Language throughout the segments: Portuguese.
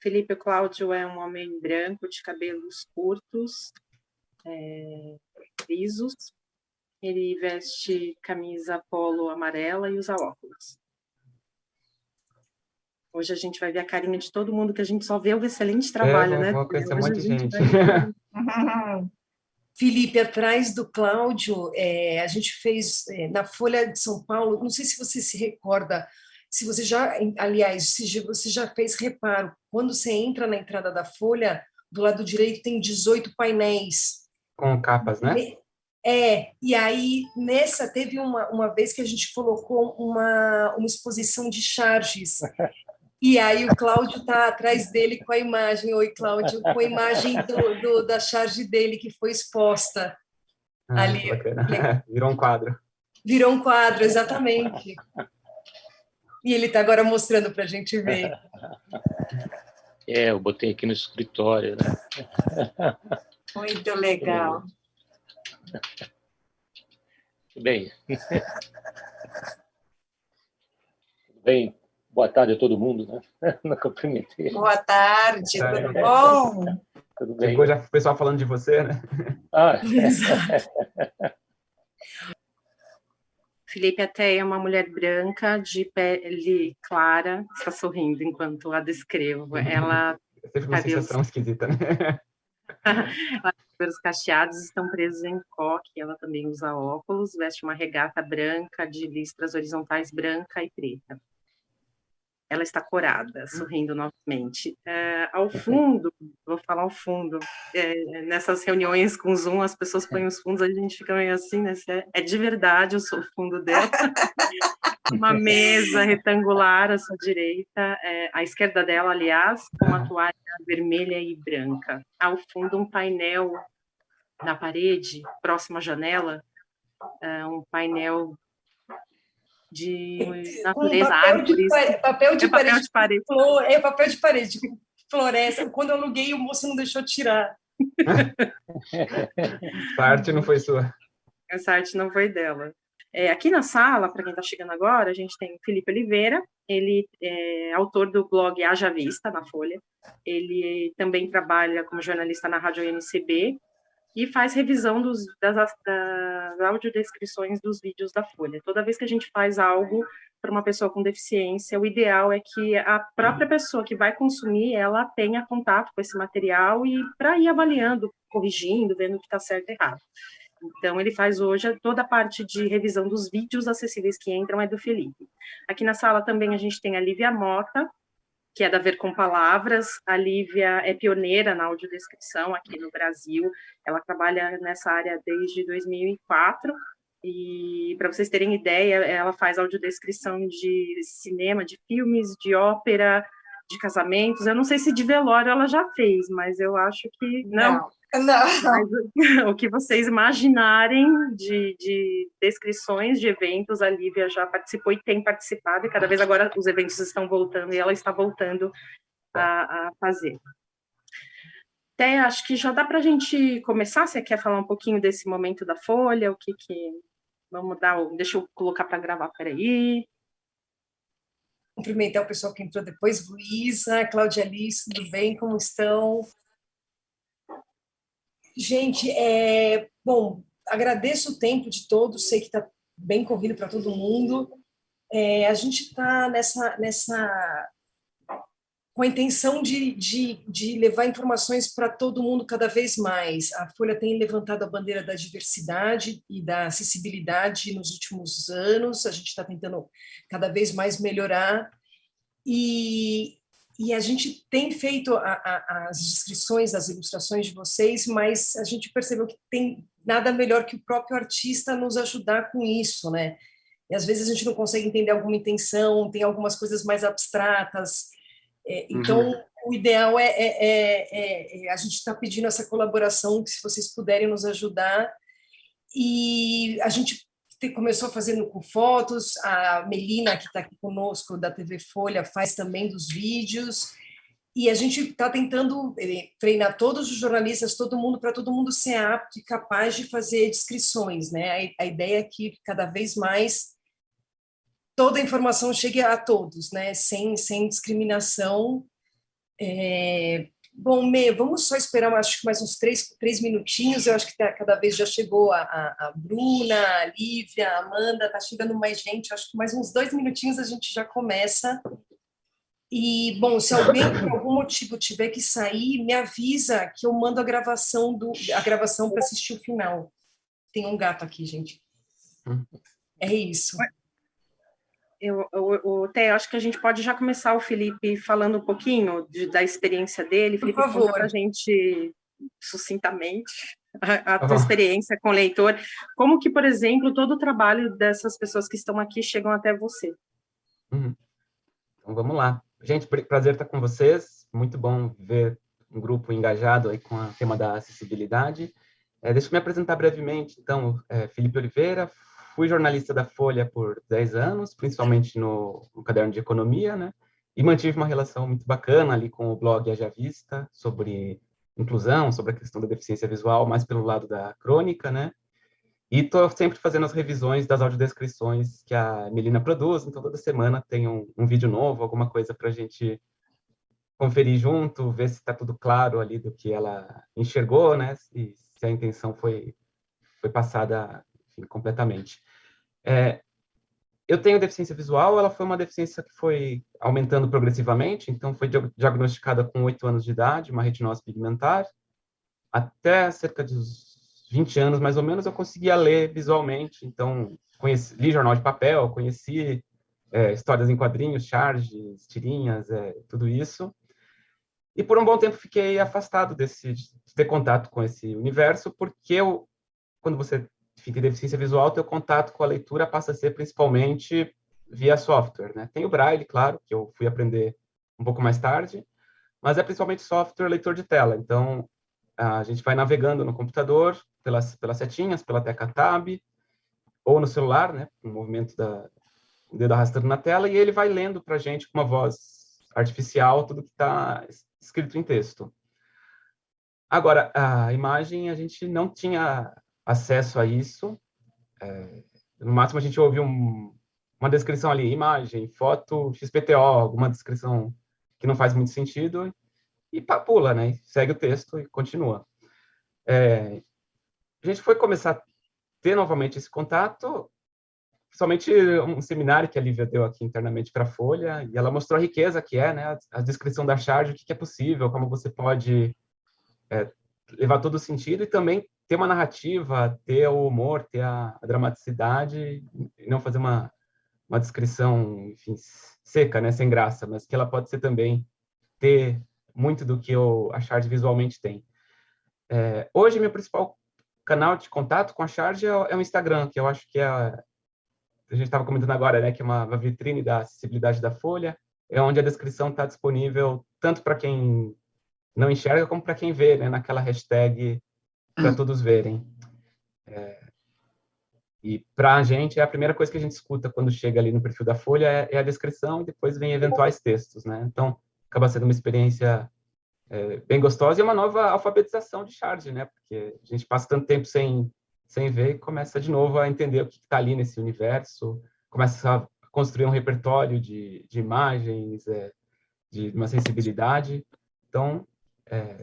Felipe Cláudio é um homem branco, de cabelos curtos, lisos. Ele veste camisa polo amarela e usa óculos. Hoje a gente vai ver a carinha de todo mundo, que a gente só vê o excelente trabalho, né? Vou conhecer um monte de gente. Felipe, atrás do Cláudio, a gente fez na Folha de São Paulo, não sei se você se recorda, se você já, aliás, se você já fez reparo, quando você entra na entrada da Folha, do lado direito tem 18 painéis. Com capas, né? E aí nessa teve uma vez que a gente colocou uma exposição de charges. E aí o Cláudio está atrás dele com a imagem, oi Cláudio, com a imagem da charge dele que foi exposta ali. Bacana. Virou um quadro. Virou um quadro, exatamente. E ele está agora mostrando para a gente ver. Eu botei aqui no escritório, né? Muito legal. Tudo bem. Tudo bem. Boa tarde a todo mundo, né? Não cumprimentei. Boa tarde, tudo bom? Tudo bem. Chegou já o pessoal falando de você, né? Felipe até é uma mulher branca, de pele clara, está sorrindo enquanto a descrevo. Ela É sempre uma sensação esquisita, né? Os cacheados estão presos em coque, ela também usa óculos, veste uma regata branca de listras horizontais branca e preta. Ela está corada, sorrindo novamente. Ao fundo, vou falar ao fundo, nessas reuniões com Zoom, as pessoas põem os fundos, a gente fica meio assim, né? É de verdade o fundo dela. Uma mesa retangular à sua direita, à esquerda dela, aliás, com uma toalha vermelha e branca. Ao fundo, um painel na parede, próximo à janela, um painel de natureza, árvores. Papel de parede. Papel de parede, floresta. Quando eu aluguei, o moço não deixou tirar. Essa arte não foi sua. Essa arte não foi dela. Aqui na sala, para quem está chegando agora, a gente tem o Felipe Oliveira, ele é autor do blog Haja Vista, na Folha. Ele também trabalha como jornalista na Rádio NCB e faz revisão das audiodescrições dos vídeos da Folha. Toda vez que a gente faz algo para uma pessoa com deficiência, o ideal é que a própria pessoa que vai consumir, ela tenha contato com esse material e para ir avaliando, corrigindo, vendo o que está certo e errado. Então, ele faz hoje toda a parte de revisão dos vídeos acessíveis que entram é do Felipe. Aqui na sala também a gente tem a Lívia Mota, que é da Ver com Palavras. A Lívia é pioneira na audiodescrição aqui no Brasil. Ela trabalha nessa área desde 2004. E, para vocês terem ideia, ela faz audiodescrição de cinema, de filmes, de ópera, de casamentos. Eu não sei se de velório ela já fez, mas eu acho que não. Mas o que vocês imaginarem de descrições de eventos, a Lívia já participou e tem participado, e cada vez agora os eventos estão voltando e ela está voltando a fazer. Até acho que já dá para a gente começar. Você quer falar um pouquinho desse momento da Folha? O que vamos dar? Deixa eu colocar para gravar, peraí. Cumprimentar o pessoal que entrou depois, Luísa, Cláudia Alice, tudo bem? Como estão? Gente, bom, agradeço o tempo de todos, sei que está bem corrido para todo mundo. A gente está com a intenção de levar informações para todo mundo cada vez mais. A Folha tem levantado a bandeira da diversidade e da acessibilidade nos últimos anos, a gente está tentando cada vez mais melhorar, e a gente tem feito as descrições, as ilustrações de vocês, mas a gente percebeu que tem nada melhor que o próprio artista nos ajudar com isso, né? E às vezes a gente não consegue entender alguma intenção, tem algumas coisas mais abstratas. Então, o ideal a gente está pedindo essa colaboração, que se vocês puderem nos ajudar. E a gente começou fazendo com fotos, a Melina, que está aqui conosco, da TV Folha, faz também dos vídeos, e a gente está tentando treinar todos os jornalistas, todo mundo, para todo mundo ser apto e capaz de fazer descrições, né? A ideia é que cada vez mais toda a informação chegue a todos, né? Sem discriminação, Bom, vamos só esperar, acho que mais uns três minutinhos. Eu acho que cada vez já chegou a Bruna, a Lívia, a Amanda, está chegando mais gente. Eu acho que mais uns 2 minutinhos a gente já começa. E, bom, se alguém por algum motivo tiver que sair, me avisa que eu mando a gravação para assistir o final. Tem um gato aqui, gente. É isso. Té, acho que a gente pode já começar o Felipe falando um pouquinho da experiência dele. Felipe, por favor. conta para a gente sucintamente a tua experiência com o leitor. Como que, por exemplo, todo o trabalho dessas pessoas que estão aqui chegam até você? Então, vamos lá. Gente, prazer estar com vocês. Muito bom ver um grupo engajado aí com o tema da acessibilidade. Deixa eu me apresentar brevemente. Então, Felipe Oliveira, fui jornalista da Folha por 10 anos, principalmente no caderno de economia, né? E mantive uma relação muito bacana ali com o blog Haja Vista, sobre inclusão, sobre a questão da deficiência visual, mais pelo lado da crônica, né? E estou sempre fazendo as revisões das audiodescrições que a Melina produz, então toda semana tem um vídeo novo, alguma coisa para a gente conferir junto, ver se está tudo claro ali do que ela enxergou, né? Se a intenção foi passada, enfim, completamente. Eu tenho deficiência visual, ela foi uma deficiência que foi aumentando progressivamente, então foi diagnosticada com 8 anos de idade, uma retinose pigmentar. Até cerca de 20 anos, mais ou menos, eu conseguia ler visualmente, então li jornal de papel, conheci histórias em quadrinhos, charges, tirinhas, tudo isso. E por um bom tempo fiquei afastado de ter contato com esse universo, porque quando você fica em deficiência visual, teu contato com a leitura passa a ser principalmente via software, né? Tem o Braille, claro, que eu fui aprender um pouco mais tarde, mas é principalmente software leitor de tela. Então, a gente vai navegando no computador, pelas setinhas, pela tecla Tab, ou no celular, né? Com o movimento do dedo arrastando na tela, e ele vai lendo para a gente com uma voz artificial tudo que está escrito em texto. Agora, a imagem, a gente não tinha acesso a isso. No máximo, a gente ouve uma descrição ali, imagem, foto, XPTO, alguma descrição que não faz muito sentido, e pula, né? Segue o texto e continua. A gente foi começar a ter novamente esse contato, principalmente um seminário que a Lívia deu aqui internamente para a Folha, e ela mostrou a riqueza que né? A descrição da charge, o que é possível, como você pode levar todo o sentido e também ter uma narrativa, ter o humor, ter a dramaticidade, e não fazer uma descrição, enfim, seca, né? Sem graça, mas que ela pode ser também ter muito do que a charge visualmente tem. Hoje, meu principal canal de contato com a charge é o Instagram, que eu acho que a gente estava comentando agora, né, que é uma vitrine da acessibilidade da Folha, é onde a descrição está disponível tanto para quem não enxerga como para quem vê, né, naquela hashtag para todos verem. E para a gente, a primeira coisa que a gente escuta quando chega ali no perfil da Folha é a descrição e depois vem eventuais textos, né? Então, acaba sendo uma experiência bem gostosa e uma nova alfabetização de charge, né? Porque a gente passa tanto tempo sem ver e começa de novo a entender o que está ali nesse universo, começa a construir um repertório de imagens, de uma sensibilidade. Então,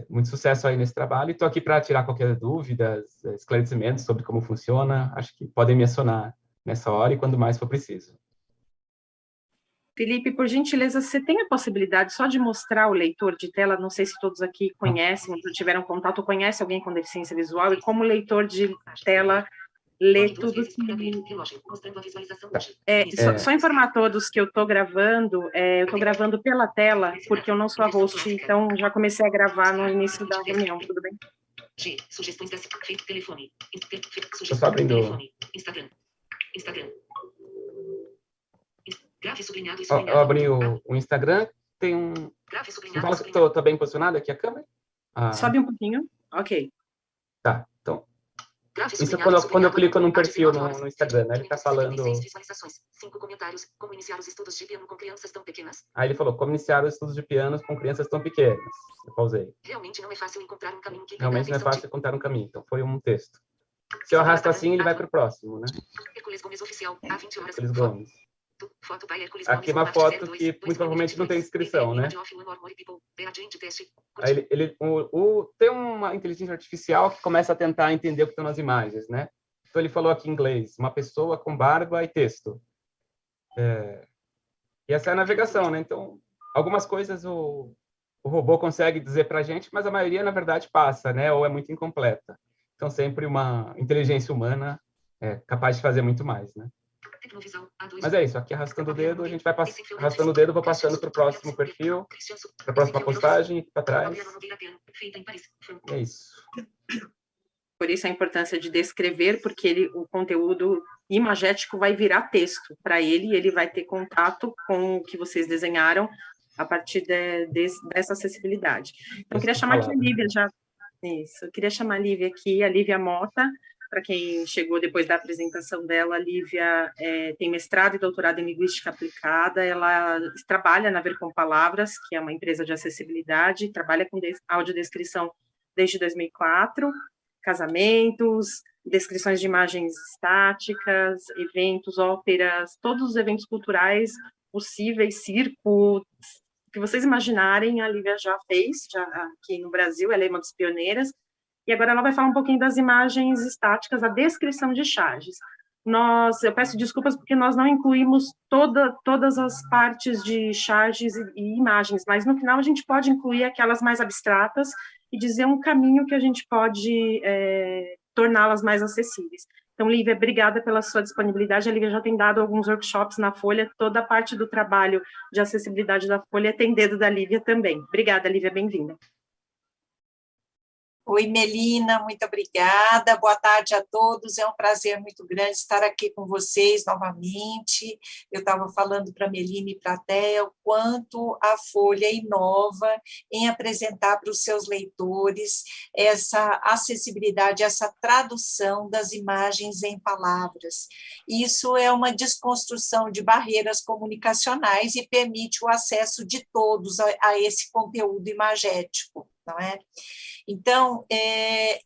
muito sucesso aí nesse trabalho. E estou aqui para tirar qualquer dúvida, esclarecimentos sobre como funciona. Acho que podem me acionar nessa hora e quando mais for preciso. Felipe, por gentileza, você tem a possibilidade só de mostrar o leitor de tela? Não sei se todos aqui conhecem, ou tiveram contato, ou conhecem alguém com deficiência visual, e como leitor de tela lê tudo que... Só informar a todos que eu estou gravando pela tela, porque eu não sou a host, então já comecei a gravar no início da reunião, tudo bem? Sugestões da telefone. Estou só abrindo... Instagram. Grave sublinhado e Eu abri o Instagram, tem um... Grave Você sublinhado fala que estou bem posicionado aqui a câmera? Sobe um pouquinho, ok. Tá, então... Isso quando eu clico num perfil no Instagram, né? Ele está falando... 5 comentários. Como iniciar os estudos de piano com crianças tão pequenas? Aí ele falou, como iniciar os estudos de piano com crianças tão pequenas. Eu pausei. Realmente não é fácil encontrar um caminho que Realmente não é fácil encontrar um caminho. Então, foi um texto. Se eu arrasto assim, ele vai para o próximo, né? Hércules Gomes Oficial, há 20 horas. Hércules Gomes. Foto by Hércules Aqui Gomes, uma parte foto 02, que muito provavelmente não tem inscrição, né? Image of one or more people. Agente teste. Aí tem uma inteligência artificial que começa a tentar entender o que estão nas imagens, né? Então ele falou aqui em inglês, uma pessoa com barba e texto. E essa é a navegação, né? Então, algumas coisas o robô consegue dizer para a gente, mas a maioria, na verdade, passa, né? Ou é muito incompleta. Então, sempre uma inteligência humana é capaz de fazer muito mais, né? Tecnovisão, A2. Mas é isso, aqui arrastando o dedo, a gente vai arrastando o dedo, vou passando para o próximo perfil, para a próxima postagem e para trás. É isso. Por isso a importância de descrever, porque o conteúdo imagético vai virar texto para ele, e ele vai ter contato com o que vocês desenharam a partir dessa acessibilidade. Então, eu queria chamar aqui a Lívia já. Isso, eu queria chamar a Lívia aqui, a Lívia Mota. Para quem chegou depois da apresentação dela, a Lívia tem mestrado e doutorado em Linguística Aplicada, ela trabalha na Ver com Palavras, que é uma empresa de acessibilidade, trabalha com audiodescrição desde 2004, casamentos, descrições de imagens estáticas, eventos, óperas, todos os eventos culturais possíveis, circo, que vocês imaginarem, a Lívia já fez, já aqui no Brasil, ela é uma das pioneiras, e agora ela vai falar um pouquinho das imagens estáticas, a descrição de charges. Eu peço desculpas porque nós não incluímos todas as partes de charges e imagens, mas no final a gente pode incluir aquelas mais abstratas e dizer um caminho que a gente pode torná-las mais acessíveis. Então, Lívia, obrigada pela sua disponibilidade. A Lívia já tem dado alguns workshops na Folha, toda a parte do trabalho de acessibilidade da Folha tem dedo da Lívia também. Obrigada, Lívia, bem-vinda. Oi, Melina, muito obrigada. Boa tarde a todos. É um prazer muito grande estar aqui com vocês novamente. Eu estava falando para a Melina e para a Thea o quanto a Folha inova em apresentar para os seus leitores essa acessibilidade, essa tradução das imagens em palavras. Isso é uma desconstrução de barreiras comunicacionais e permite o acesso de todos a esse conteúdo imagético, não é? Então,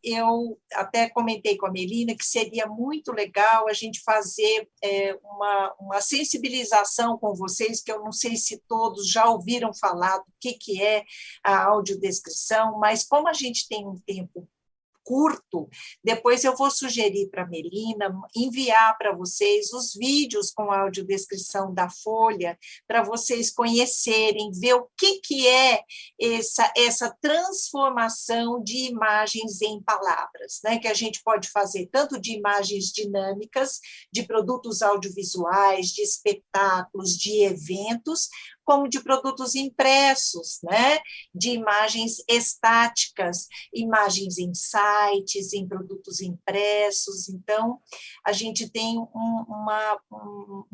eu até comentei com a Melina que seria muito legal a gente fazer uma sensibilização com vocês, que eu não sei se todos já ouviram falar do que é a audiodescrição, mas como a gente tem um tempo curto, depois eu vou sugerir para a Melina enviar para vocês os vídeos com audiodescrição da Folha, para vocês conhecerem, ver o que é essa transformação de imagens em palavras, né? Que a gente pode fazer tanto de imagens dinâmicas, de produtos audiovisuais, de espetáculos, de eventos, como de produtos impressos, né? De imagens estáticas, imagens em sites, em produtos impressos. Então, a gente tem um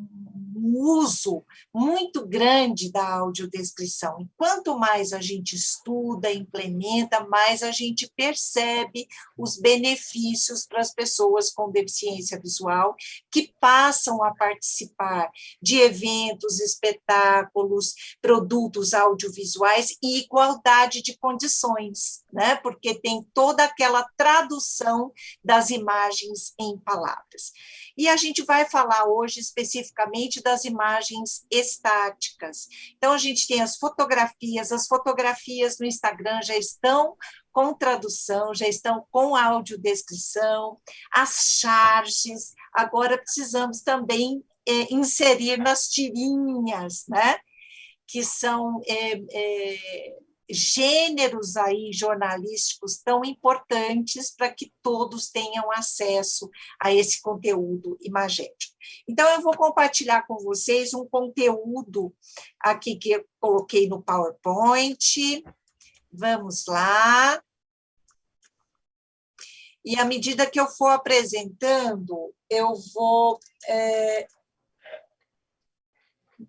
uso muito grande da audiodescrição. E quanto mais a gente estuda, implementa, mais a gente percebe os benefícios para as pessoas com deficiência visual que passam a participar de eventos, espetáculos, produtos audiovisuais e igualdade de condições, né? Porque tem toda aquela tradução das imagens em palavras. E a gente vai falar hoje especificamente das imagens estáticas. Então, a gente tem as fotografias no Instagram já estão com tradução, já estão com audiodescrição, as charges, agora precisamos também inserir nas tirinhas, né? Que são gêneros aí jornalísticos tão importantes para que todos tenham acesso a esse conteúdo imagético. Então, eu vou compartilhar com vocês um conteúdo aqui que eu coloquei no PowerPoint. Vamos lá. E à medida que eu for apresentando, eu vou...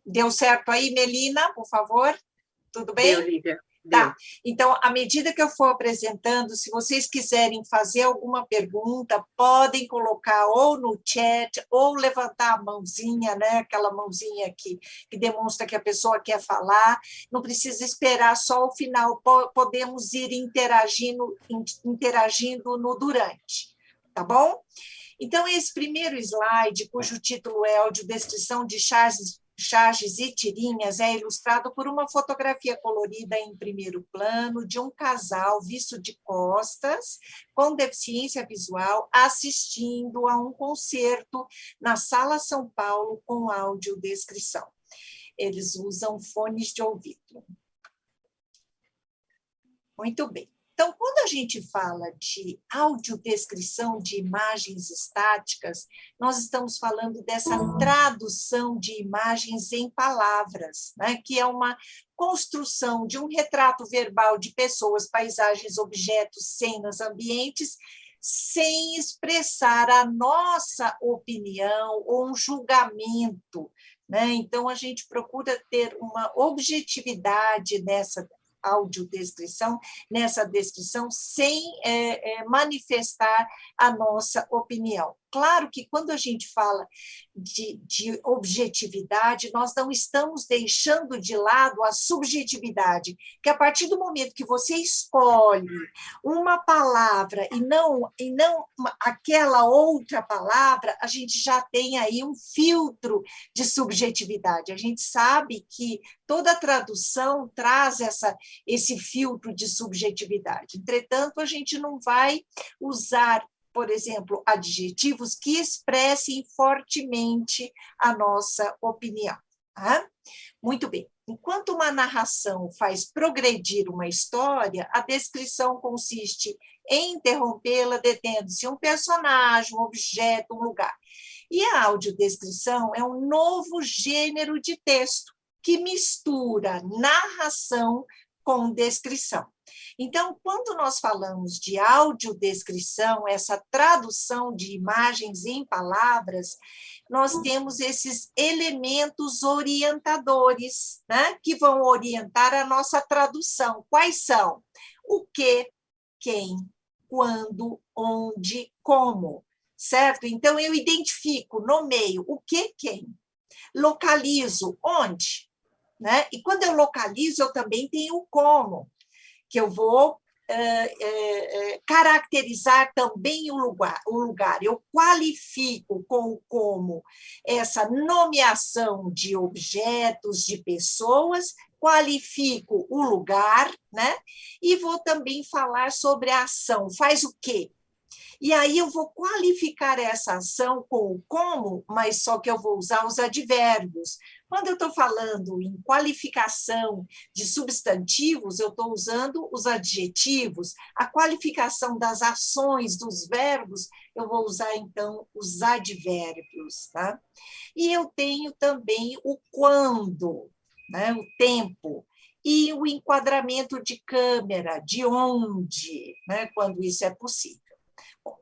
Deu certo aí, Melina, por favor? Tudo bem? Deu, Lívia. Tá. Então, à medida que eu for apresentando, se vocês quiserem fazer alguma pergunta, podem colocar ou no chat, ou levantar a mãozinha, né? Aquela mãozinha que demonstra que a pessoa quer falar. Não precisa esperar só o final, podemos ir interagindo no durante, tá bom? Então, esse primeiro slide, cujo título é Audiodescrição de charges e tirinhas é ilustrado por uma fotografia colorida em primeiro plano de um casal visto de costas, com deficiência visual, assistindo a um concerto na Sala São Paulo com audiodescrição. Eles usam fones de ouvido. Muito bem. Então, quando a gente fala de audiodescrição de imagens estáticas, nós estamos falando dessa tradução de imagens em palavras, né? Que é uma construção de um retrato verbal de pessoas, paisagens, objetos, cenas, ambientes, sem expressar a nossa opinião ou um julgamento, né? Então, a gente procura ter uma objetividade nessa audiodescrição, nessa descrição, sem manifestar a nossa opinião. Claro que quando a gente fala de objetividade, nós não estamos deixando de lado a subjetividade, que a partir do momento que você escolhe uma palavra e não aquela outra palavra, a gente já tem aí um filtro de subjetividade. A gente sabe que toda tradução traz esse filtro de subjetividade. Entretanto, a gente não vai usar, por exemplo, adjetivos que expressem fortemente a nossa opinião. Tá? Muito bem. Enquanto uma narração faz progredir uma história, a descrição consiste em interrompê-la detendo-se um personagem, um objeto, um lugar. E a audiodescrição é um novo gênero de texto que mistura narração com descrição. Então, quando nós falamos de audiodescrição, essa tradução de imagens em palavras, nós temos esses elementos orientadores, né, que vão orientar a nossa tradução. Quais são? O que, quem, quando, onde, como, certo? Então, eu identifico, nomeio o que, quem, localizo, onde, né? E quando eu localizo, eu também tenho o como, que eu vou caracterizar também o lugar. Eu qualifico com o como essa nomeação de objetos, de pessoas, qualifico o lugar, né? E vou também falar sobre a ação, faz o quê? E aí eu vou qualificar essa ação com o como, mas só que eu vou usar os advérbios. Quando eu estou falando em qualificação de substantivos, eu estou usando os adjetivos. A qualificação das ações, dos verbos, eu vou usar, então, os advérbios. Tá? E eu tenho também o quando, né? O tempo. E o enquadramento de câmera, de onde, né? Quando isso é possível.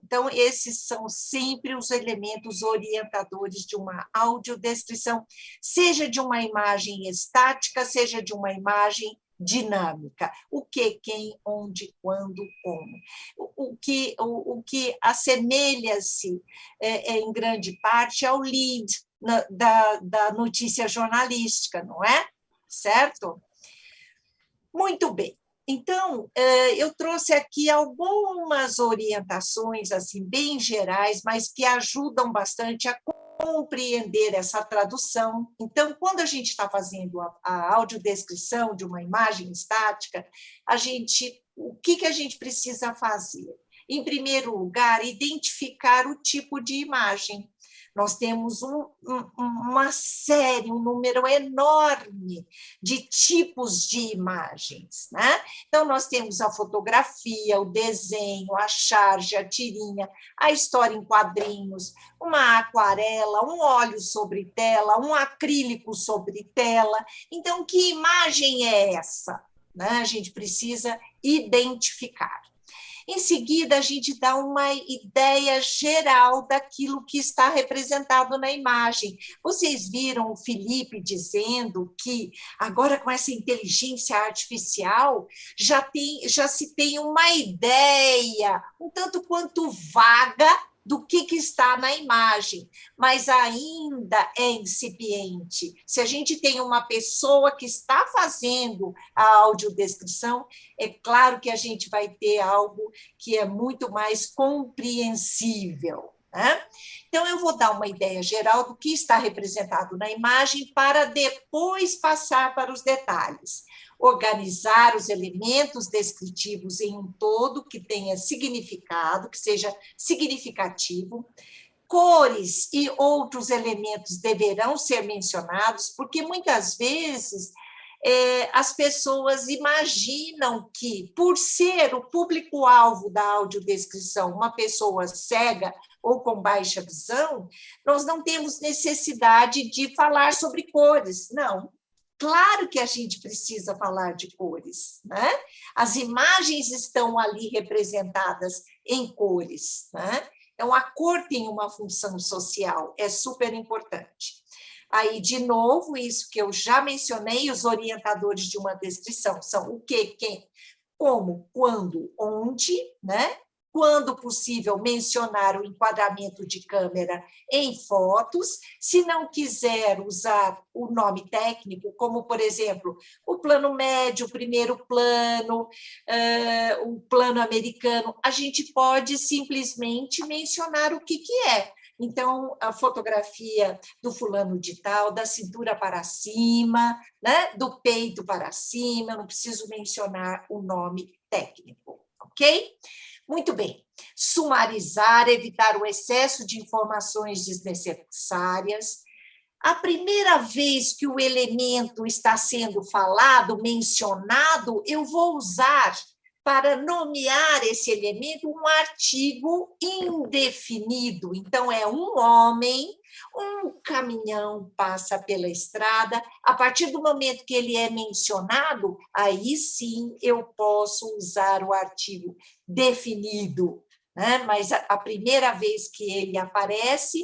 Então, esses são sempre os elementos orientadores de uma audiodescrição, seja de uma imagem estática, seja de uma imagem dinâmica. O que, quem, onde, quando, como. O que assemelha-se, em grande parte, ao lead da notícia jornalística, não é? Certo? Muito bem. Então, eu trouxe aqui algumas orientações assim, bem gerais, mas que ajudam bastante a compreender essa tradução. Então, quando a gente está fazendo a audiodescrição de uma imagem estática, o que a gente precisa fazer? Em primeiro lugar, identificar o tipo de imagem. Nós temos uma série, um número enorme de tipos de imagens, né? Então, nós temos a fotografia, o desenho, a charge, a tirinha, a história em quadrinhos, uma aquarela, um óleo sobre tela, um acrílico sobre tela. Então, que imagem é essa? Né? A gente precisa identificar. Em seguida, a gente dá uma ideia geral daquilo que está representado na imagem. Vocês viram o Felipe dizendo que agora com essa inteligência artificial já se tem uma ideia um tanto quanto vaga do que está na imagem, mas ainda é incipiente. Se a gente tem uma pessoa que está fazendo a audiodescrição, é claro que a gente vai ter algo que é muito mais compreensível, né? Então, eu vou dar uma ideia geral do que está representado na imagem para depois passar para os detalhes. Organizar os elementos descritivos em um todo que tenha significado, que seja significativo. Cores e outros elementos deverão ser mencionados, porque muitas vezes as pessoas imaginam que, por ser o público-alvo da audiodescrição uma pessoa cega ou com baixa visão, nós não temos necessidade de falar sobre cores. Não. Claro que a gente precisa falar de cores, né? As imagens estão ali representadas em cores, né? Então, a cor tem uma função social, é super importante. Aí, de novo, isso que eu já mencionei, os orientadores de uma descrição são o que, quem, como, quando, onde, né? Quando possível, mencionar o enquadramento de câmera em fotos. Se não quiser usar o nome técnico, como, por exemplo, o plano médio, o primeiro plano, o plano americano, a gente pode simplesmente mencionar o que é. Então, a fotografia do fulano de tal, da cintura para cima, né? Do peito para cima, eu não preciso mencionar o nome técnico, ok? Muito bem. Sumarizar, evitar o excesso de informações desnecessárias. A primeira vez que o elemento está sendo falado, mencionado, eu vou usar, para nomear esse elemento, um artigo indefinido. Então, é um homem, um caminhão passa pela estrada. A partir do momento que ele é mencionado, aí sim eu posso usar o artigo definido, né? Mas a primeira vez que ele aparece,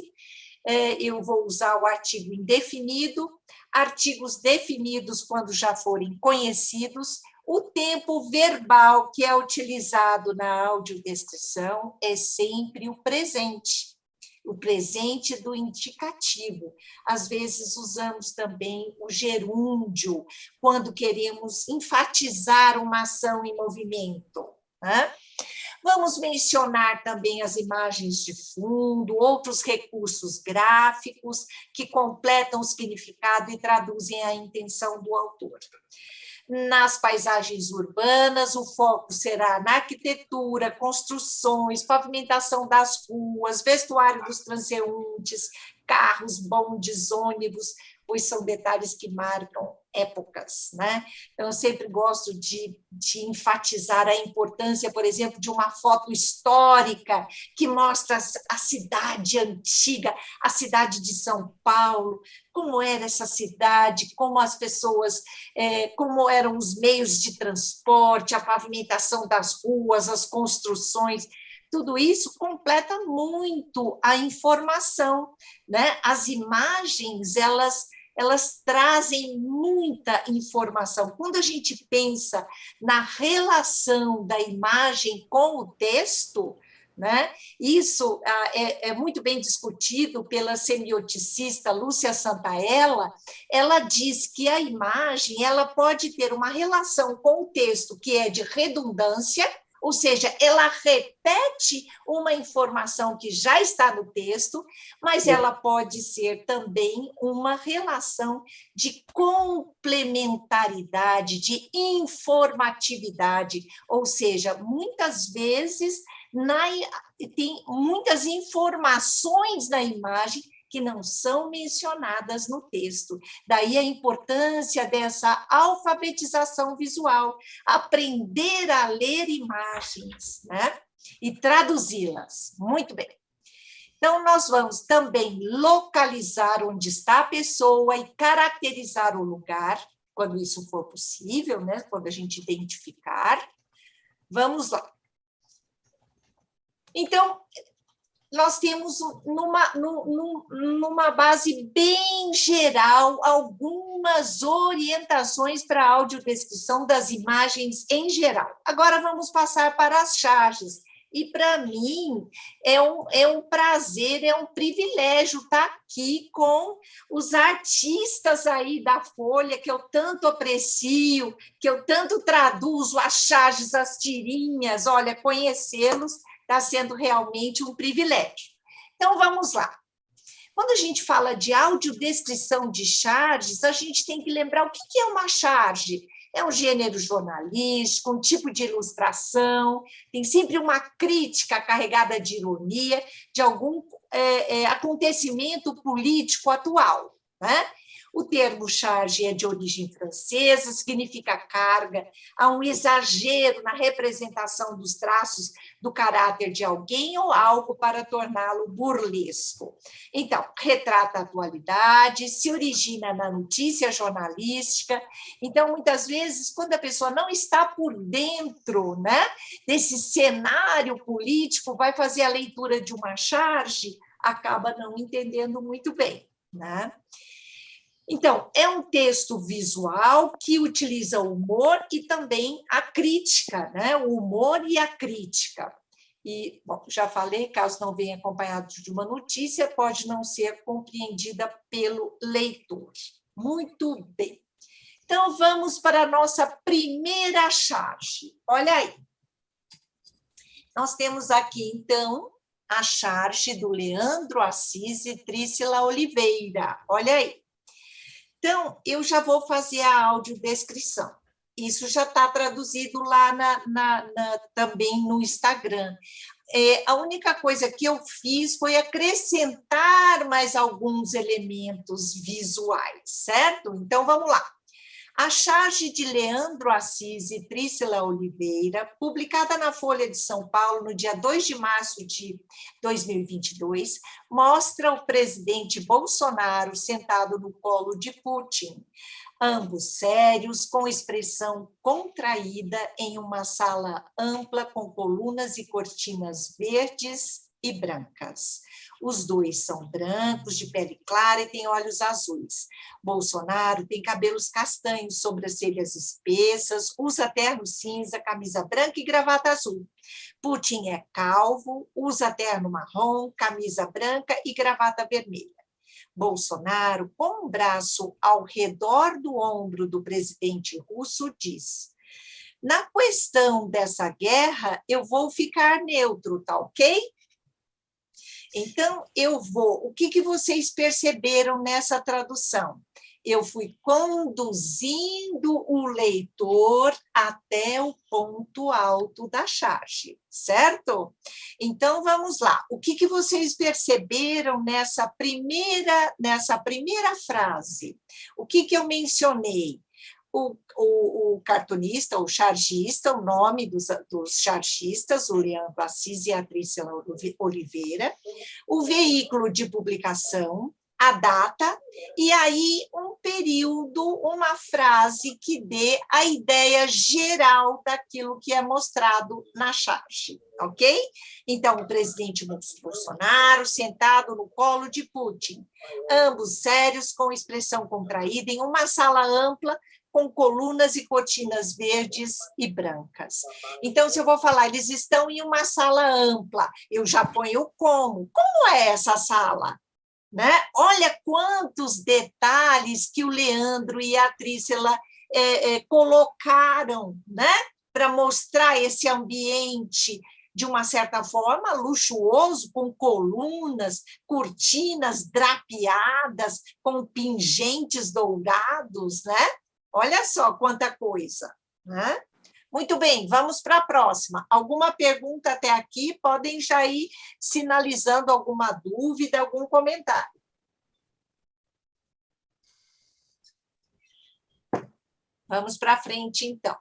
eu vou usar o artigo indefinido, artigos definidos quando já forem conhecidos. O tempo verbal que é utilizado na audiodescrição é sempre o presente do indicativo. Às vezes usamos também o gerúndio, quando queremos enfatizar uma ação em movimento, né? Vamos mencionar também as imagens de fundo, outros recursos gráficos que completam o significado e traduzem a intenção do autor. Nas paisagens urbanas, o foco será na arquitetura, construções, pavimentação das ruas, vestuário dos transeuntes, carros, bondes, ônibus, pois são detalhes que marcam épocas, né? Então, eu sempre gosto de enfatizar a importância, por exemplo, de uma foto histórica que mostra a cidade antiga, a cidade de São Paulo, como era essa cidade, como as pessoas, como eram os meios de transporte, a pavimentação das ruas, as construções. Tudo isso completa muito a informação, né? As imagens, elas trazem muita informação. Quando a gente pensa na relação da imagem com o texto, né? Isso é muito bem discutido pela semioticista Lúcia Santaella. Ela diz que a imagem ela pode ter uma relação com o texto que é de redundância, ou seja, ela repete uma informação que já está no texto, mas ela pode ser também uma relação de complementaridade, de informatividade, ou seja, muitas vezes tem muitas informações na imagem que não são mencionadas no texto. Daí a importância dessa alfabetização visual, aprender a ler imagens, né? E traduzi-las. Muito bem. Então, nós vamos também localizar onde está a pessoa e caracterizar o lugar, quando isso for possível, né? Quando a gente identificar. Vamos lá. Então, nós temos, numa base bem geral, algumas orientações para a audiodescrição das imagens em geral. Agora, vamos passar para as charges. E, para mim, é um prazer, é um privilégio estar aqui com os artistas aí da Folha, que eu tanto aprecio, que eu tanto traduzo as charges, as tirinhas. Olha, conhecê-los está sendo realmente um privilégio. Então, vamos lá. Quando a gente fala de audiodescrição de charges, a gente tem que lembrar o que é uma charge. É um gênero jornalístico, um tipo de ilustração, tem sempre uma crítica carregada de ironia de algum acontecimento político atual, né? O termo charge é de origem francesa, significa carga, há um exagero na representação dos traços do caráter de alguém ou algo para torná-lo burlesco. Então, retrata a atualidade, se origina na notícia jornalística. Então, muitas vezes, quando a pessoa não está por dentro, né, desse cenário político, vai fazer a leitura de uma charge, acaba não entendendo muito bem, né? Então, é um texto visual que utiliza o humor e também a crítica, né? O humor e a crítica. E, bom, já falei, caso não venha acompanhado de uma notícia, pode não ser compreendida pelo leitor. Muito bem. Então, vamos para a nossa primeira charge. Olha aí. Nós temos aqui, então, a charge do Leandro Assis e Trícila Oliveira. Olha aí. Então, eu já vou fazer a audiodescrição. Isso já está traduzido lá também no Instagram. A única coisa que eu fiz foi acrescentar mais alguns elementos visuais, certo? Então, vamos lá. A charge de Leandro Assis e Trícila Oliveira, publicada na Folha de São Paulo no dia 2 de março de 2022, mostra o presidente Bolsonaro sentado no colo de Putin, ambos sérios, com expressão contraída, em uma sala ampla com colunas e cortinas verdes e brancas. Os dois são brancos, de pele clara e têm olhos azuis. Bolsonaro tem cabelos castanhos, sobrancelhas espessas, usa terno cinza, camisa branca e gravata azul. Putin é calvo, usa terno marrom, camisa branca e gravata vermelha. Bolsonaro, com um braço ao redor do ombro do presidente russo, diz: na questão dessa guerra, eu vou ficar neutro, tá ok? Então, o que vocês perceberam nessa tradução? Eu fui conduzindo o leitor até o ponto alto da charge, certo? Então, vamos lá. O que vocês perceberam nessa primeira frase? O que eu mencionei? O cartunista, o chargista, o nome dos chargistas, o Leandro Assis e a Trícila Oliveira, o veículo de publicação, a data, e aí um período, uma frase que dê a ideia geral daquilo que é mostrado na charge, ok? Então, o presidente Bolsonaro sentado no colo de Putin, ambos sérios, com expressão contraída, em uma sala ampla, com colunas e cortinas verdes e brancas. Então, se eu vou falar, eles estão em uma sala ampla, eu já ponho como. Como é essa sala? Né? Olha quantos detalhes que o Leandro e a Trícila colocaram, né? Para mostrar esse ambiente de uma certa forma luxuoso, com colunas, cortinas drapeadas, com pingentes dourados, né? Olha só quanta coisa, né? Muito bem, vamos para a próxima. Alguma pergunta até aqui? Podem já ir sinalizando alguma dúvida, algum comentário. Vamos para frente, então.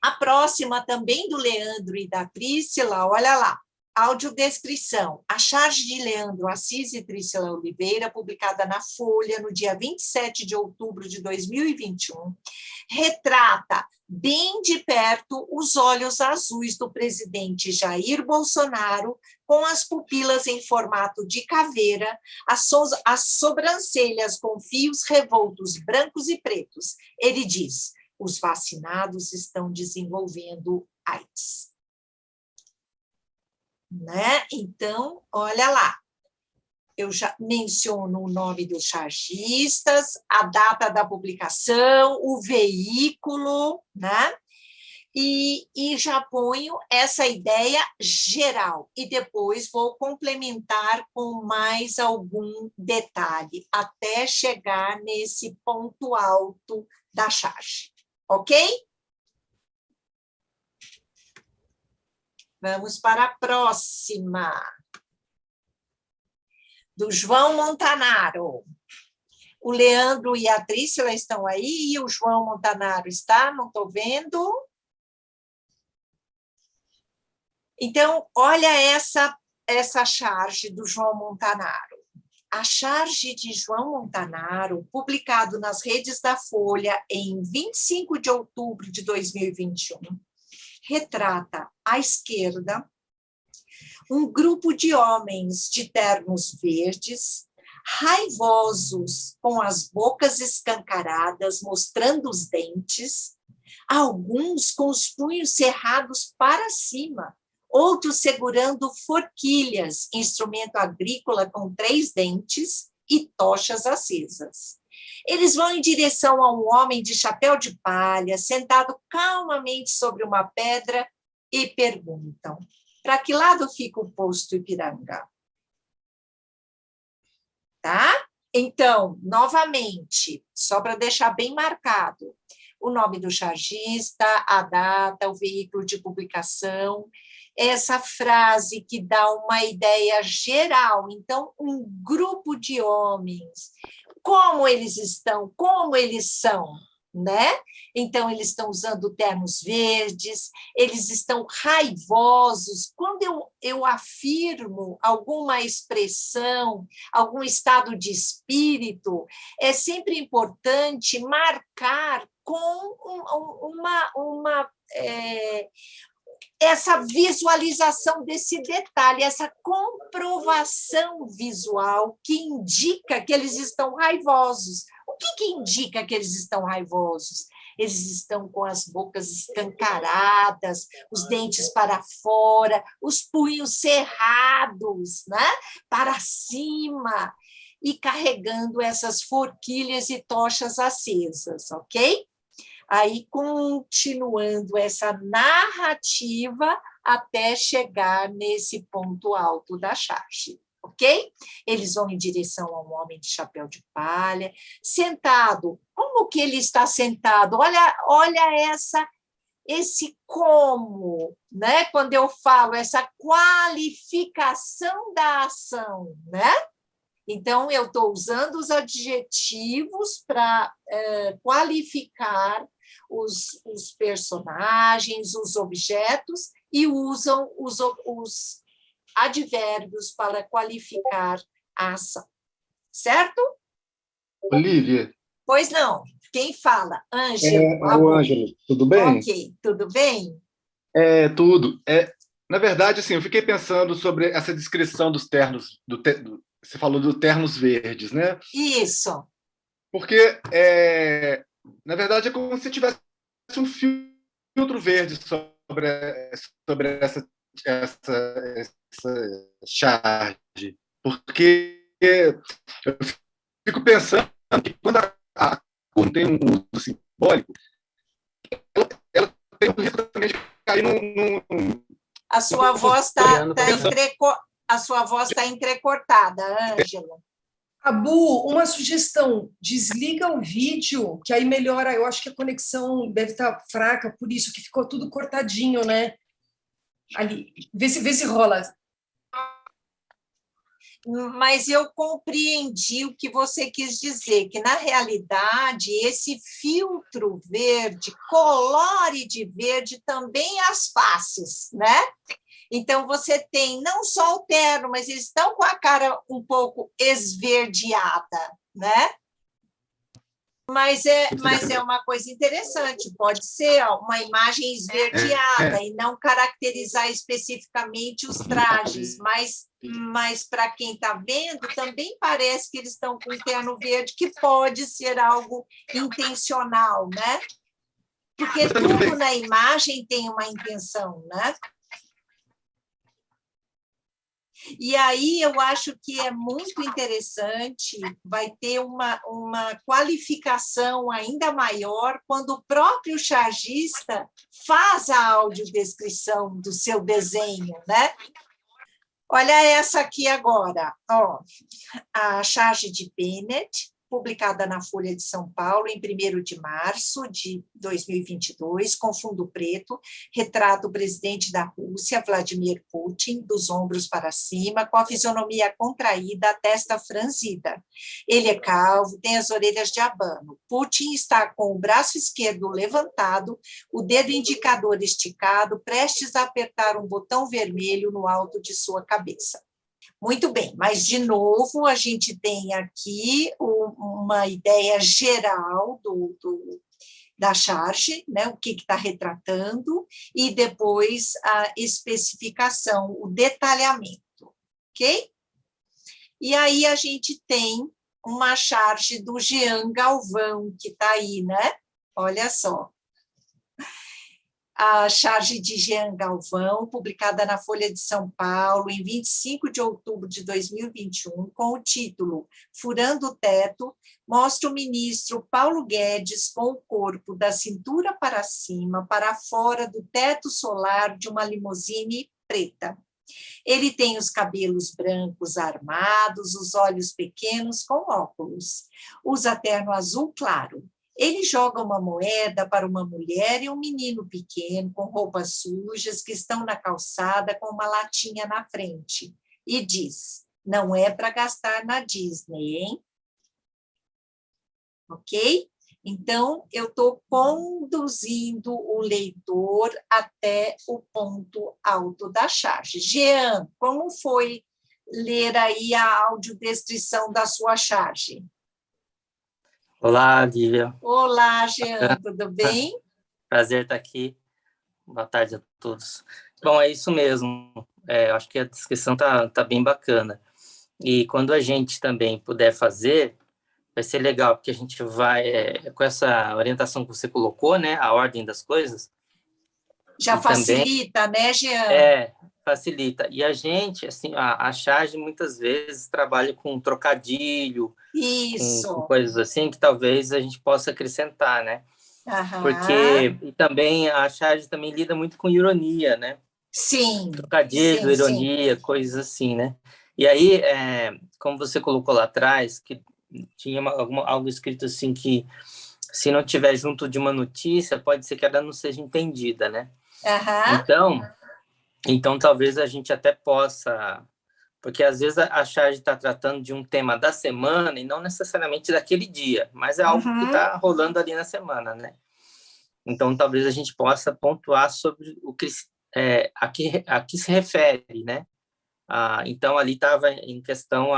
A próxima também do Leandro e da Trícila, olha lá. Audiodescrição. A charge de Leandro Assis e Trícila Oliveira, publicada na Folha no dia 27 de outubro de 2021, retrata bem de perto os olhos azuis do presidente Jair Bolsonaro, com as pupilas em formato de caveira, as sobrancelhas com fios revoltos brancos e pretos. Ele diz: os vacinados estão desenvolvendo AIDS. Né? Então, olha lá, eu já menciono o nome dos chargistas, a data da publicação, o veículo, né? e já ponho essa ideia geral, e depois vou complementar com mais algum detalhe, até chegar nesse ponto alto da charge. Ok? Vamos para a próxima. Do João Montanaro. O Leandro e a Trícila estão aí, e o João Montanaro está, não estou vendo. Então, olha essa charge do João Montanaro. A charge de João Montanaro, publicado nas redes da Folha em 25 de outubro de 2021, retrata à esquerda um grupo de homens de ternos verdes, raivosos, com as bocas escancaradas, mostrando os dentes, alguns com os punhos cerrados para cima, outros segurando forquilhas, instrumento agrícola com 3 dentes e tochas acesas. Eles vão em direção a um homem de chapéu de palha, sentado calmamente sobre uma pedra, e perguntam: para que lado fica o posto Ipiranga? Tá? Então, novamente, só para deixar bem marcado, o nome do chargista, a data, o veículo de publicação, essa frase que dá uma ideia geral. Então, um grupo de homens, como eles estão, como eles são, né? Então, eles estão usando ternos verdes, eles estão raivosos. Quando eu afirmo alguma expressão, algum estado de espírito, é sempre importante marcar com essa visualização desse detalhe, essa comprovação visual que indica que eles estão raivosos. O que indica que eles estão raivosos? Eles estão com as bocas escancaradas, os dentes para fora, os punhos cerrados, né? Para cima, e carregando essas forquilhas e tochas acesas, ok? Aí, continuando essa narrativa até chegar nesse ponto alto da charge, ok? Eles vão em direção a um homem de chapéu de palha, sentado. Como que ele está sentado? Olha esse como, né? Quando eu falo essa qualificação da ação, né? Então, eu estou usando os adjetivos para qualificar os personagens, os objetos, e usam os advérbios para qualificar a ação. Certo? Olivia. Pois não. Quem fala? Ângelo. É o Ângelo. Tudo bem? Ok. Tudo bem? Tudo. Na verdade, assim, eu fiquei pensando sobre essa descrição dos ternos, você falou dos ternos verdes, né? Isso. Porque, na verdade, é como se tivesse um filtro verde sobre essa charge. Porque eu fico pensando que quando a cor tem um uso simbólico, ela tem o risco também de cair num... A sua voz está entrecortada, Ângela. Abu, uma sugestão, desliga o vídeo, que aí melhora, eu acho que a conexão deve estar fraca, por isso que ficou tudo cortadinho, né? Ali, vê se rola. Mas eu compreendi o que você quis dizer, que, na realidade, esse filtro verde colore de verde também as faces, né? Então, você tem não só o terno, mas eles estão com a cara um pouco esverdeada, né? Mas é uma coisa interessante, pode ser uma imagem esverdeada e não caracterizar especificamente os trajes, mas para quem está vendo, também parece que eles estão com um terno verde, que pode ser algo intencional, né? Porque tudo na imagem tem uma intenção, né? E aí eu acho que é muito interessante, vai ter uma qualificação ainda maior quando o próprio chargista faz a audiodescrição do seu desenho, né? Olha essa aqui agora, ó, a charge de Bennett, publicada na Folha de São Paulo em 1º de março de 2022, com fundo preto, retrata o presidente da Rússia, Vladimir Putin, dos ombros para cima, com a fisionomia contraída, a testa franzida. Ele é calvo, tem as orelhas de abano. Putin está com o braço esquerdo levantado, o dedo indicador esticado, prestes a apertar um botão vermelho no alto de sua cabeça. Muito bem, mas, de novo, a gente tem aqui uma ideia geral da charge, né, o que está retratando, e depois a especificação, o detalhamento, ok? E aí a gente tem uma charge do Jean Galvão, que está aí, né? Olha só. A charge de Jean Galvão, publicada na Folha de São Paulo em 25 de outubro de 2021, com o título Furando o Teto, mostra o ministro Paulo Guedes com o corpo da cintura para cima, para fora do teto solar de uma limusine preta. Ele tem os cabelos brancos armados, os olhos pequenos com óculos. Usa terno azul claro. Ele joga uma moeda para uma mulher e um menino pequeno com roupas sujas que estão na calçada com uma latinha na frente e diz, não é para gastar na Disney, hein? Ok? Então, eu estou conduzindo o leitor até o ponto alto da charge. Jean, como foi ler aí a audiodescrição da sua charge? Olá, Lívia. Olá, Jean, tudo bem? Prazer estar aqui. Boa tarde a todos. Bom, é isso mesmo. Eu acho que a descrição tá bem bacana. E quando a gente também puder fazer, vai ser legal, porque a gente vai, com essa orientação que você colocou, né, a ordem das coisas. Já facilita, também, né, Jean? Facilita. E a gente, assim, a charge muitas vezes trabalha com trocadilho, com coisas assim que talvez a gente possa acrescentar, né? Aham. Porque e também a charge também lida muito com ironia, né? Sim. Trocadilho, ironia, coisas assim, né? E aí, como você colocou lá atrás, que tinha algo escrito assim que se não tiver junto de uma notícia, pode ser que ela não seja entendida, né? Aham. Então, talvez a gente até possa... Porque, às vezes, a charge está tratando de um tema da semana e não necessariamente daquele dia, mas é algo que está rolando ali na semana, né? Então, talvez a gente possa pontuar sobre o que, a que se refere, né? Então, ali estava em questão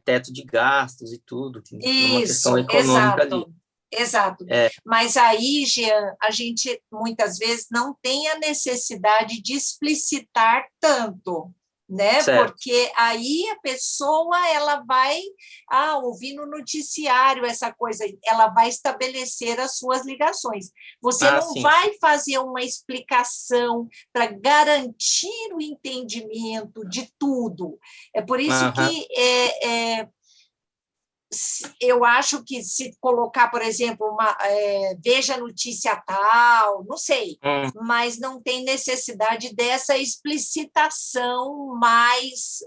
teto de gastos e tudo, uma questão econômica ali. Exato. Mas aí, Jean, a gente muitas vezes não tem a necessidade de explicitar tanto, né? Certo. Porque aí a pessoa ela vai ouvir no noticiário essa coisa, ela vai estabelecer as suas ligações. Você não vai fazer uma explicação para garantir o entendimento de tudo. É por isso que eu acho que se colocar, por exemplo, veja notícia tal, não sei, mas não tem necessidade dessa explicitação mais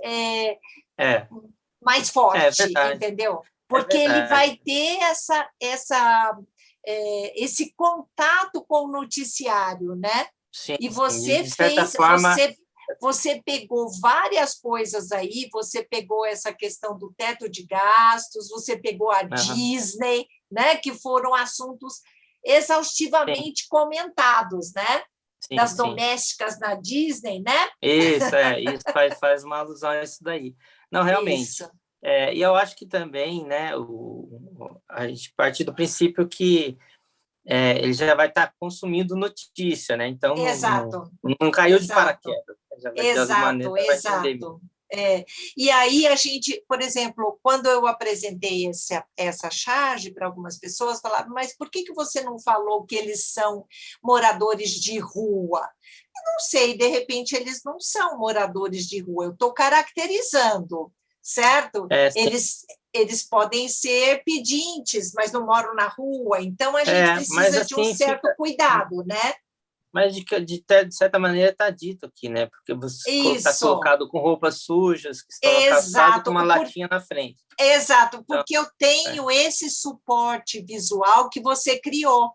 forte, entendeu? Porque ele vai ter esse contato com o noticiário, né? Sim, e você de certa forma... Você pegou várias coisas aí, você pegou essa questão do teto de gastos, você pegou a Disney, né, que foram assuntos exaustivamente comentados, né? Das domésticas na Disney, né? Isso faz uma alusão a isso daí. Não, realmente. E eu acho que também, né, a gente parte do princípio que ele já vai estar consumindo notícia, né? Então, não caiu de paraquedas. Exato. E aí a gente, por exemplo, quando eu apresentei essa charge para algumas pessoas, falaram, mas por que você não falou que eles são moradores de rua? Eu não sei, de repente eles não são moradores de rua, eu estou caracterizando, certo? Eles podem ser pedintes, mas não moram na rua, então a gente precisa de um certo cuidado, né? Mas, de certa maneira, está dito aqui, né? Porque você está colocado com roupas sujas, que estão calçadas com uma latinha na frente. Exato, porque eu tenho esse suporte visual que você criou.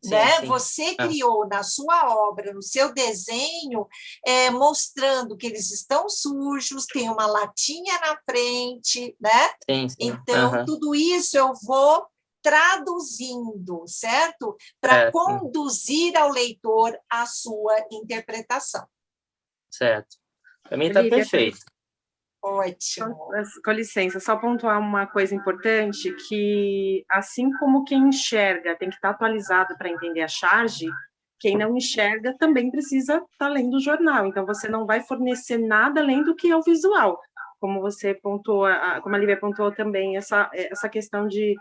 Né? Sim. Você criou na sua obra, no seu desenho, mostrando que eles estão sujos, tem uma latinha na frente, né? Sim. Então, tudo isso eu vou traduzindo, certo? Para conduzir ao leitor a sua interpretação. Certo. Para mim está perfeito. Ótimo. Com licença, só pontuar uma coisa importante, que assim como quem enxerga tem que estar atualizado para entender a charge, quem não enxerga também precisa estar lendo o jornal, então você não vai fornecer nada além do que é o visual, como você pontuou, como a Lívia pontuou também, essa questão de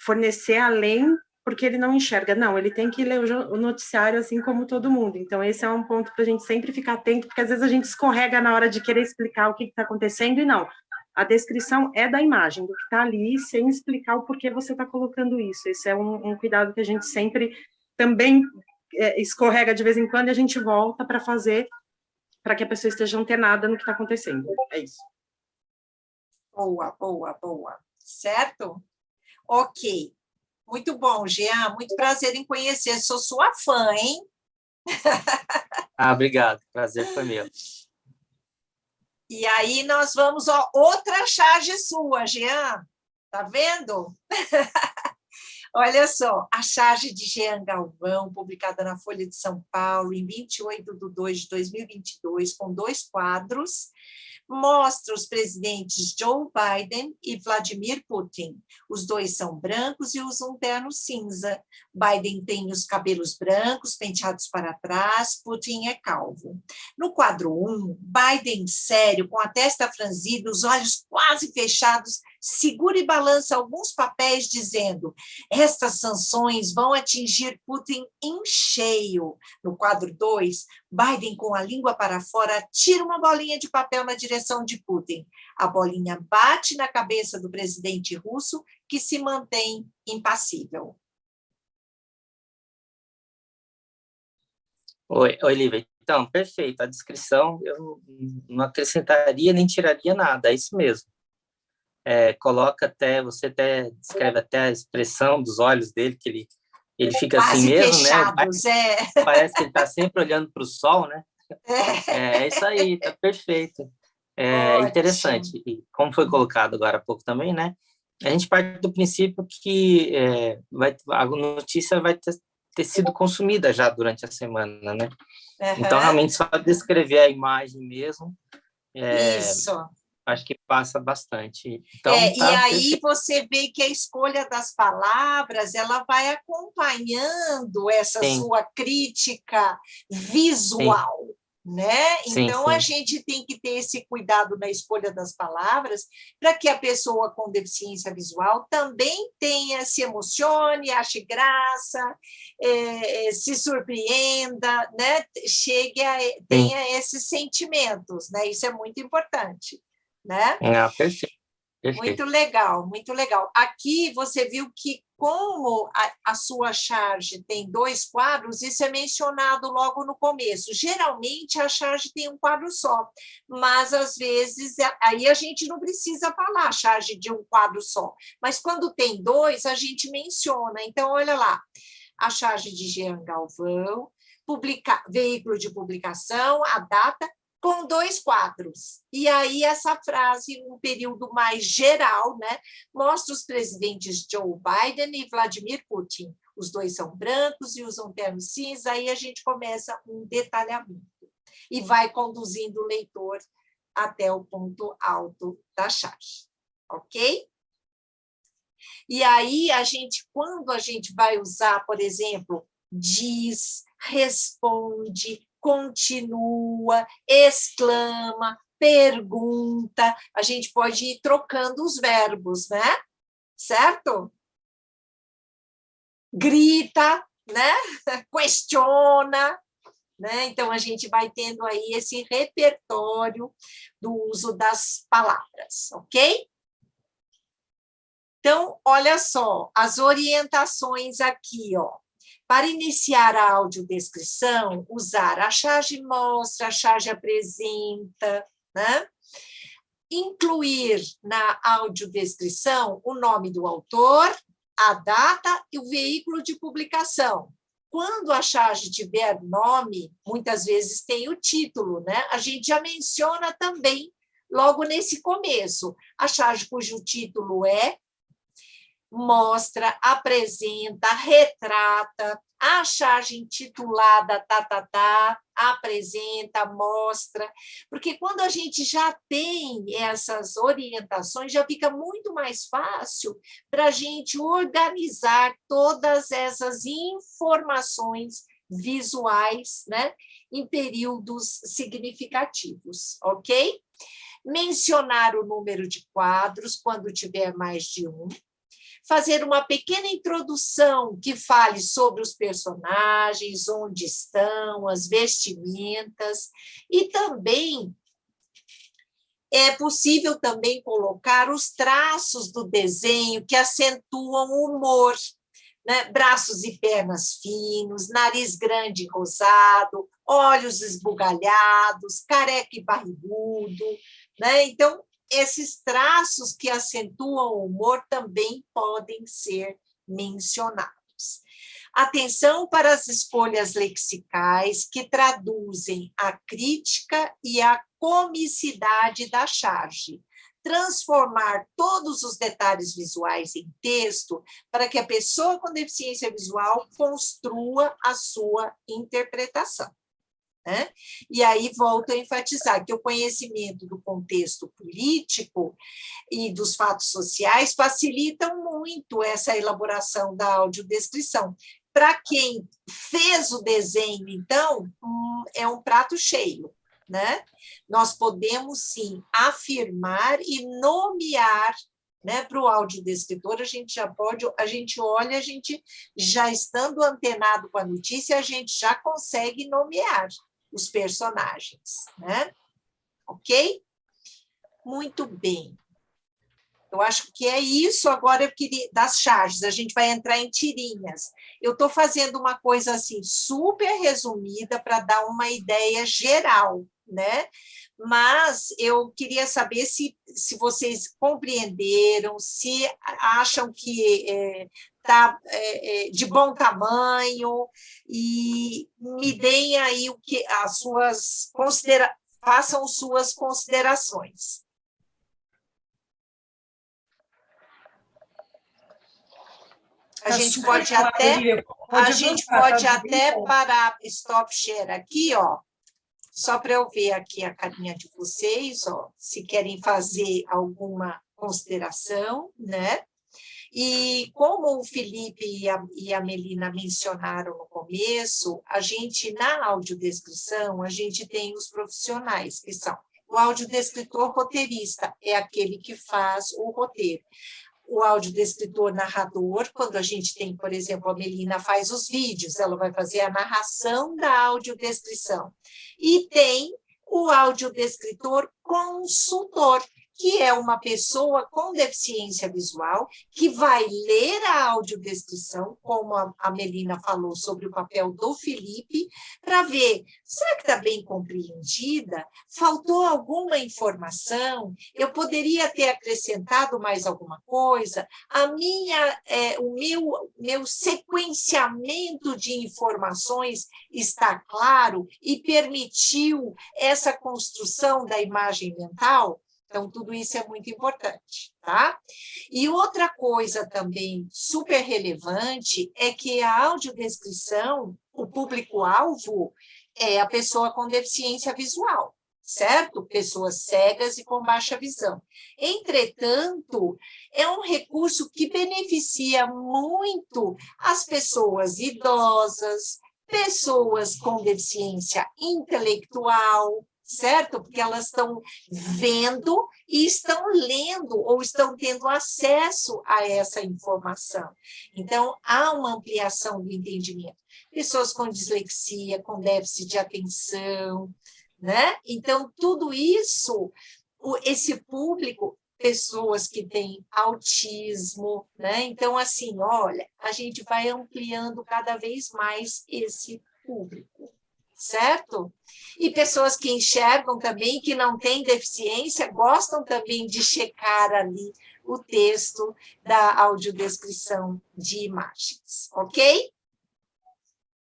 fornecer além, porque ele não enxerga, não, ele tem que ler o noticiário assim como todo mundo, então esse é um ponto para a gente sempre ficar atento, porque às vezes a gente escorrega na hora de querer explicar o que está acontecendo, e não, a descrição é da imagem, do que está ali, sem explicar o porquê você está colocando isso, esse é um cuidado que a gente sempre também escorrega de vez em quando, e a gente volta para fazer, para que a pessoa esteja antenada no que está acontecendo, é isso. Boa, certo? Ok. Muito bom, Jean. Muito prazer em conhecer. Sou sua fã, hein? Obrigado. Prazer foi meu. E aí nós vamos a outra charge sua, Jean. Tá vendo? Olha só, a charge de Jean Galvão, publicada na Folha de São Paulo, em 28/2/2022, com 2 quadros, mostra os presidentes Joe Biden e Vladimir Putin. Os dois são brancos e usam terno cinza. Biden tem os cabelos brancos, penteados para trás, Putin é calvo. No quadro 1, Biden sério, com a testa franzida, os olhos quase fechados, segura e balança alguns papéis, dizendo: estas sanções vão atingir Putin em cheio. No quadro 2, Biden, com a língua para fora, tira uma bolinha de papel na direção de Putin. A bolinha bate na cabeça do presidente russo, que se mantém impassível. Oi, Lívia. Então, perfeito. A descrição eu não acrescentaria nem tiraria nada, é isso mesmo. Você até descreve até a expressão dos olhos dele, que ele fica quase assim mesmo, fechados, né? Parece que ele está sempre olhando para o sol, né? É isso aí, está perfeito. Interessante. E como foi colocado agora há pouco também, né? A gente parte do princípio que a notícia vai ter sido consumida já durante a semana, né? Então, realmente, só descrever a imagem mesmo. Isso. Acho que passa bastante. Então, e aí você vê que a escolha das palavras ela vai acompanhando essa sua crítica visual, né? Então, a gente tem que ter esse cuidado na escolha das palavras para que a pessoa com deficiência visual também se emocione, ache graça, se surpreenda, né? Tenha esses sentimentos, né? Isso é muito importante. Né? Perfeito. Muito legal, muito legal. Aqui você viu que como a sua charge tem 2 quadros, isso é mencionado logo no começo. Geralmente a charge tem um quadro só, mas às vezes aí a gente não precisa falar a charge de um quadro só, mas quando tem 2 a gente menciona. Então olha lá, a charge de Jean Galvão, veículo de publicação, a data, com 2 quadros. E aí essa frase, um período mais geral, né, mostra os presidentes Joe Biden e Vladimir Putin. Os dois são brancos e usam terno cinza, aí a gente começa um detalhamento e vai conduzindo o leitor até o ponto alto da charge. Ok? E aí, quando a gente vai usar, por exemplo, diz, responde, continua, exclama, pergunta. A gente pode ir trocando os verbos, né? Certo? Grita, né? Questiona, né? Então, a gente vai tendo aí esse repertório do uso das palavras, ok? Então, olha só, as orientações aqui, ó. Para iniciar a audiodescrição, usar a charge mostra, a charge apresenta, né? Incluir na audiodescrição o nome do autor, a data e o veículo de publicação. Quando a charge tiver nome, muitas vezes tem o título, né? A gente já menciona também, logo nesse começo, a charge cujo título é mostra, apresenta, retrata, a charge intitulada apresenta, mostra, porque quando a gente já tem essas orientações, já fica muito mais fácil para a gente organizar todas essas informações visuais, né, em períodos significativos, ok? Mencionar o número de quadros quando tiver mais de um, fazer uma pequena introdução que fale sobre os personagens, onde estão, as vestimentas, e também é possível também colocar os traços do desenho que acentuam o humor, né? Braços e pernas finos, nariz grande e rosado, olhos esbugalhados, careca e barrigudo, né? Então, esses traços que acentuam o humor também podem ser mencionados. Atenção para as escolhas lexicais que traduzem a crítica e a comicidade da charge. Transformar todos os detalhes visuais em texto para que a pessoa com deficiência visual construa a sua interpretação. Né? E aí volto a enfatizar que o conhecimento do contexto político e dos fatos sociais facilitam muito essa elaboração da audiodescrição. Para quem fez o desenho, então, é um prato cheio, né? Nós podemos, sim, afirmar e nomear, né, para o audiodescritor, a gente já pode, a gente olha, a gente já estando antenado com a notícia, a gente já consegue nomear os personagens, né? Ok? Muito bem. Eu acho que é isso. Agora eu queria das charges, a gente vai entrar em tirinhas. Eu estou fazendo uma coisa assim super resumida para dar uma ideia geral, né? Mas eu queria saber se vocês compreenderam, se acham que está de bom tamanho, e me deem aí o que as suas façam suas considerações. A gente pode até parar stop share aqui, ó, só para eu ver aqui a carinha de vocês, ó, se querem fazer alguma consideração, né? E como o Felipe e a Melina mencionaram no começo, a gente, na audiodescrição, a gente tem os profissionais, que são o audiodescritor roteirista, é aquele que faz o roteiro. O audiodescritor narrador, quando a gente tem, por exemplo, a Melina faz os vídeos, ela vai fazer a narração da audiodescrição. E tem o audiodescritor consultor, que é uma pessoa com deficiência visual que vai ler a audiodescrição, como a Melina falou sobre o papel do Felipe, para ver, será que está bem compreendida? Faltou alguma informação? Eu poderia ter acrescentado mais alguma coisa? O meu sequenciamento de informações está claro e permitiu essa construção da imagem mental? Então, tudo isso é muito importante, tá? E outra coisa também super relevante é que a audiodescrição, o público-alvo é a pessoa com deficiência visual, certo? Pessoas cegas e com baixa visão. Entretanto, é um recurso que beneficia muito as pessoas idosas, pessoas com deficiência intelectual, certo? Porque elas estão vendo e estão lendo ou estão tendo acesso a essa informação. Então, há uma ampliação do entendimento. Pessoas com dislexia, com déficit de atenção, né? Então, tudo isso, esse público, pessoas que têm autismo, né? Então, assim, olha, a gente vai ampliando cada vez mais esse público, certo? E pessoas que enxergam também, que não têm deficiência, gostam também de checar ali o texto da audiodescrição de imagens, ok?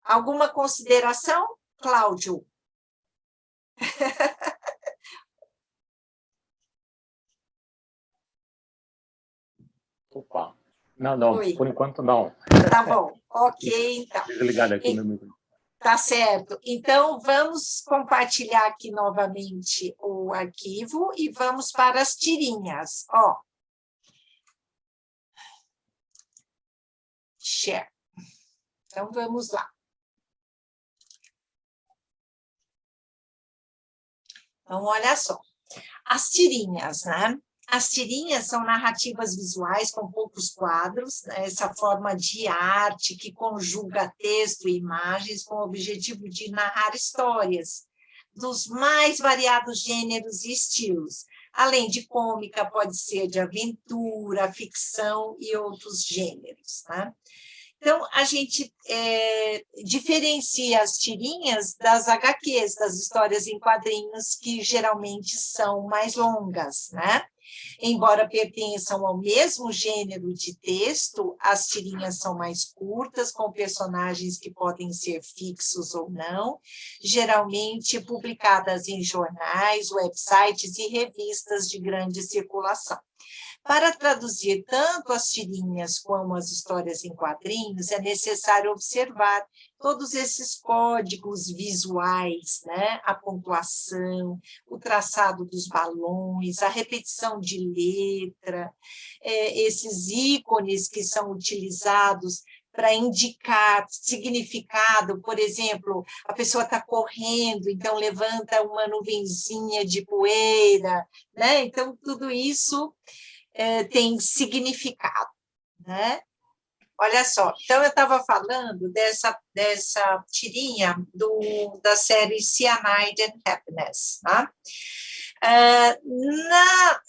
Alguma consideração, Cláudio? Opa. Não, Oi. por enquanto não. Tá bom, ok, então. Desligado aqui no meu. Tá certo. Então, vamos compartilhar aqui novamente o arquivo e vamos para as tirinhas. Ó. Share. Então, vamos lá. Então, olha só. As tirinhas, né? As tirinhas são narrativas visuais com poucos quadros, né? Essa forma de arte que conjuga texto e imagens com o objetivo de narrar histórias dos mais variados gêneros e estilos. Além de cômica, pode ser de aventura, ficção e outros gêneros, né? Então, a gente diferencia as tirinhas das HQs, das histórias em quadrinhos, que geralmente são mais longas, né? Embora pertençam ao mesmo gênero de texto, as tirinhas são mais curtas, com personagens que podem ser fixos ou não, geralmente publicadas em jornais, websites e revistas de grande circulação. Para traduzir tanto as tirinhas como as histórias em quadrinhos, é necessário observar todos esses códigos visuais, né? A pontuação, o traçado dos balões, a repetição de letra, esses ícones que são utilizados para indicar significado. Por exemplo, a pessoa está correndo, então levanta uma nuvenzinha de poeira, né? Então, tudo isso tem significado, né? Olha só, então eu estava falando dessa tirinha da série Cyanide and Happiness, tá?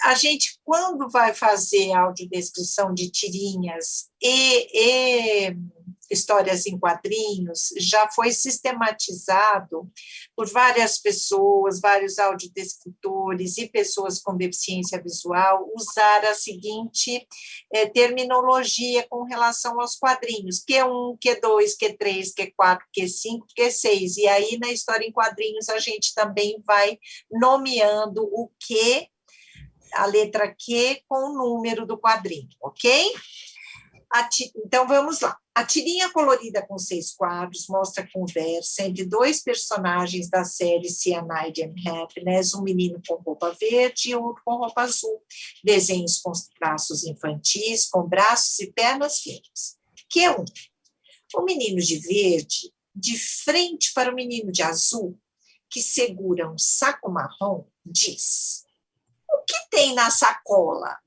A gente, quando vai fazer audiodescrição de tirinhas e histórias em quadrinhos, já foi sistematizado por várias pessoas, vários audiodescritores e pessoas com deficiência visual, usar a seguinte terminologia com relação aos quadrinhos, Q1, Q2, Q3, Q4, Q5, Q6, e aí na história em quadrinhos a gente também vai nomeando o Q, a letra Q com o número do quadrinho, ok? Então, vamos lá. A tirinha colorida com 6 quadros mostra a conversa entre 2 personagens da série Cyanide and Happiness, um menino com roupa verde e outro com roupa azul. Desenhos com traços infantis, com braços e pernas firmes. Q1. O menino de verde, de frente para o menino de azul, que segura um saco marrom, diz: "O que tem na sacola?"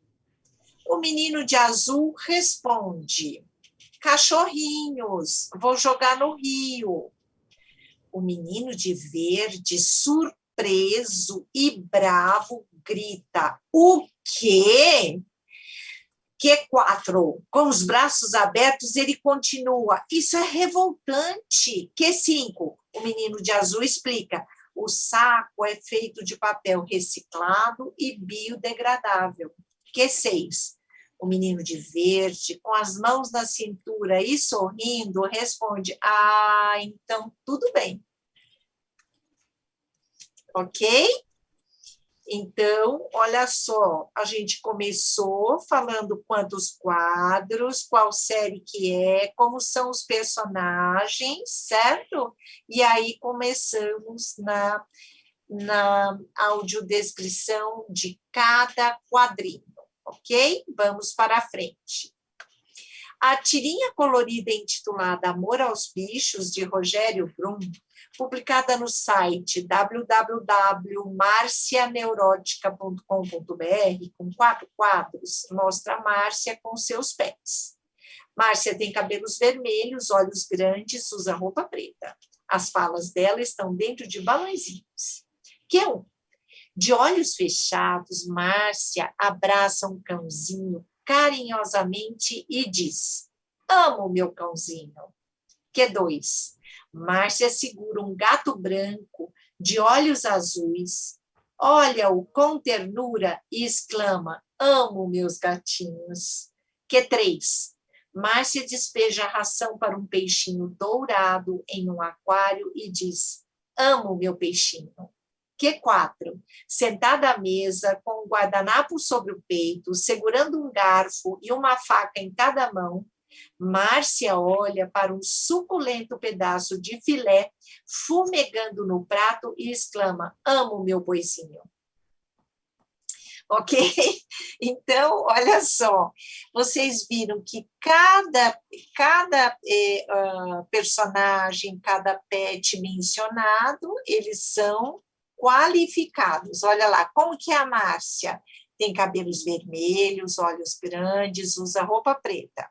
O menino de azul responde: "Cachorrinhos, vou jogar no rio." O menino de verde, surpreso e bravo, grita: "O quê?" Q4, com os braços abertos, ele continua: "Isso é revoltante." Q5, o menino de azul explica: "O saco é feito de papel reciclado e biodegradável." Q6, o menino de verde, com as mãos na cintura e sorrindo, responde: "Ah, então tudo bem." Ok? Então, olha só, a gente começou falando quantos quadros, qual série que é, como são os personagens, certo? E aí começamos na audiodescrição de cada quadrinho. Ok? Vamos para a frente. A tirinha colorida intitulada Amor aos Bichos, de Rogério Brum, publicada no site www.marcianeurótica.com.br, com 4 quadros, mostra a Márcia com seus pets. Márcia tem cabelos vermelhos, olhos grandes, usa roupa preta. As falas dela estão dentro de balõezinhos. Q1. De olhos fechados, Márcia abraça um cãozinho carinhosamente e diz: amo meu cãozinho. Q2. Márcia segura um gato branco de olhos azuis, olha-o com ternura e exclama: amo meus gatinhos. Q3. Márcia despeja a ração para um peixinho dourado em um aquário e diz: amo meu peixinho. Q4. Sentada à mesa, com um guardanapo sobre o peito, segurando um garfo e uma faca em cada mão, Márcia olha para um suculento pedaço de filé fumegando no prato e exclama: amo meu boizinho. Ok? Então, olha só, vocês viram que cada personagem, cada pet mencionado, eles são qualificados. Olha lá, como que é a Márcia? Tem cabelos vermelhos, olhos grandes, usa roupa preta.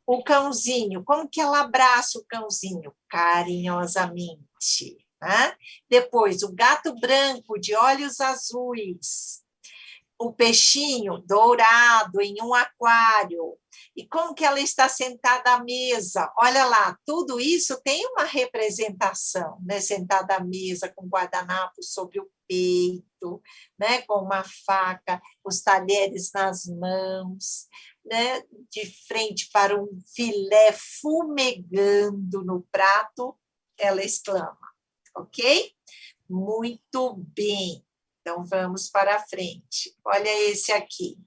O cãozinho, como que ela abraça o cãozinho? Carinhosamente. Né? Depois, o gato branco de olhos azuis. O peixinho dourado em um aquário. E como que ela está sentada à mesa? Olha lá, tudo isso tem uma representação, né? Sentada à mesa com guardanapo sobre o peito, né? Com uma faca, os talheres nas mãos, né? De frente para um filé fumegando no prato, ela exclama, ok? Muito bem. Então, vamos para frente. Olha esse aqui.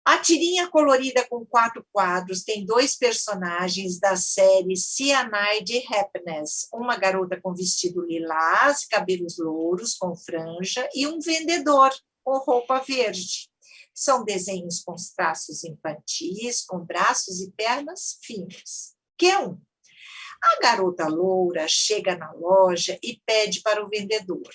A tirinha colorida com 4 quadros tem 2 personagens da série Cyanide Happiness. Uma garota com vestido lilás, cabelos louros com franja, e um vendedor com roupa verde. São desenhos com traços infantis, com braços e pernas finos. Q1. A garota loura chega na loja e pede para o vendedor: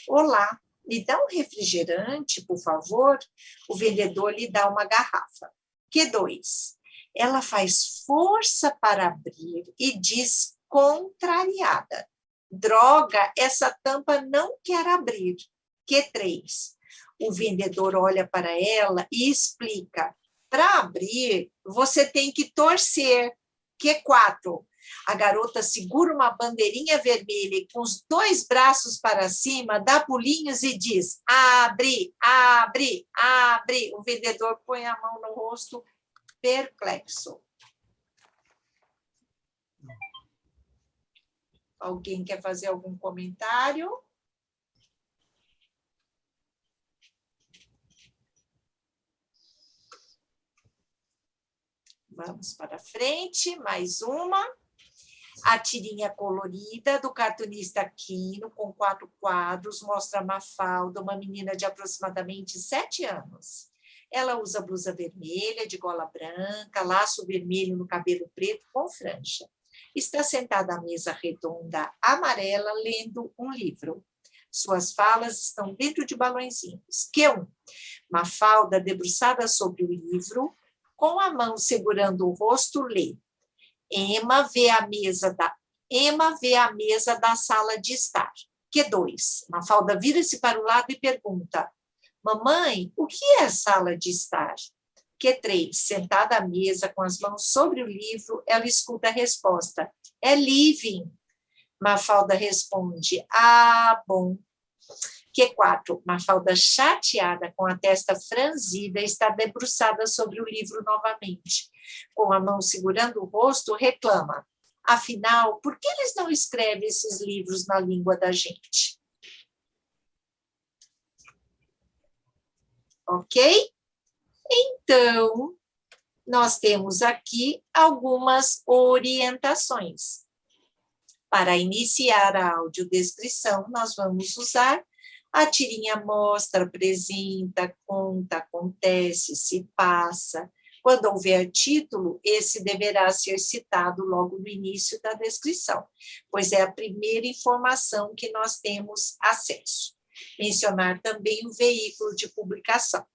olá, me dá um refrigerante, por favor? O vendedor lhe dá uma garrafa. Q2. Ela faz força para abrir e diz contrariada: droga, essa tampa não quer abrir. Q3. O vendedor olha para ela e explica: para abrir, você tem que torcer. Q4. A garota segura uma bandeirinha vermelha e com os 2 braços para cima, dá pulinhos e diz: abre, abre, abre. O vendedor põe a mão no rosto, perplexo. Alguém quer fazer algum comentário? Vamos para frente, mais uma. A tirinha colorida do cartunista Aquino, com 4 quadros, mostra a Mafalda, uma menina de aproximadamente 7 anos. Ela usa blusa vermelha, de gola branca, laço vermelho no cabelo preto com franja. Está sentada à mesa redonda amarela, lendo um livro. Suas falas estão dentro de balõezinhos. Q1. Mafalda, debruçada sobre o livro, com a mão segurando o rosto, lê. Emma vê a mesa da sala de estar. Q2. Mafalda vira-se para o lado e pergunta: mamãe, o que é sala de estar? Q3. Sentada à mesa com as mãos sobre o livro, ela escuta a resposta: é living. Mafalda responde: ah, bom. Q4. Mafalda, chateada, com a testa franzida, está debruçada sobre o livro novamente. Com a mão segurando o rosto, reclama: afinal, por que eles não escrevem esses livros na língua da gente? Ok? Então, nós temos aqui algumas orientações. Para iniciar a audiodescrição, nós vamos usar a tirinha mostra, apresenta, conta, acontece, se passa, Quando houver título, esse deverá ser citado logo no início da descrição, pois é a primeira informação que nós temos acesso. Mencionar também o veículo de publicação.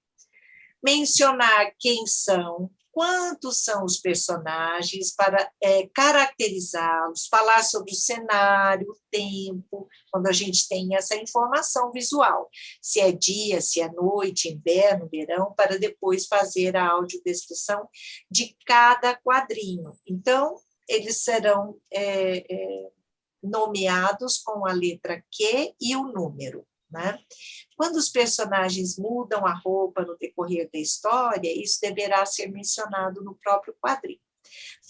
Mencionar quem são, quantos são os personagens, para caracterizá-los, falar sobre o cenário, o tempo, quando a gente tem essa informação visual, se é dia, se é noite, inverno, verão, para depois fazer a audiodescrição de cada quadrinho. Então, eles serão nomeados com a letra Q e o número, né? Quando os personagens mudam a roupa no decorrer da história, isso deverá ser mencionado no próprio quadrinho.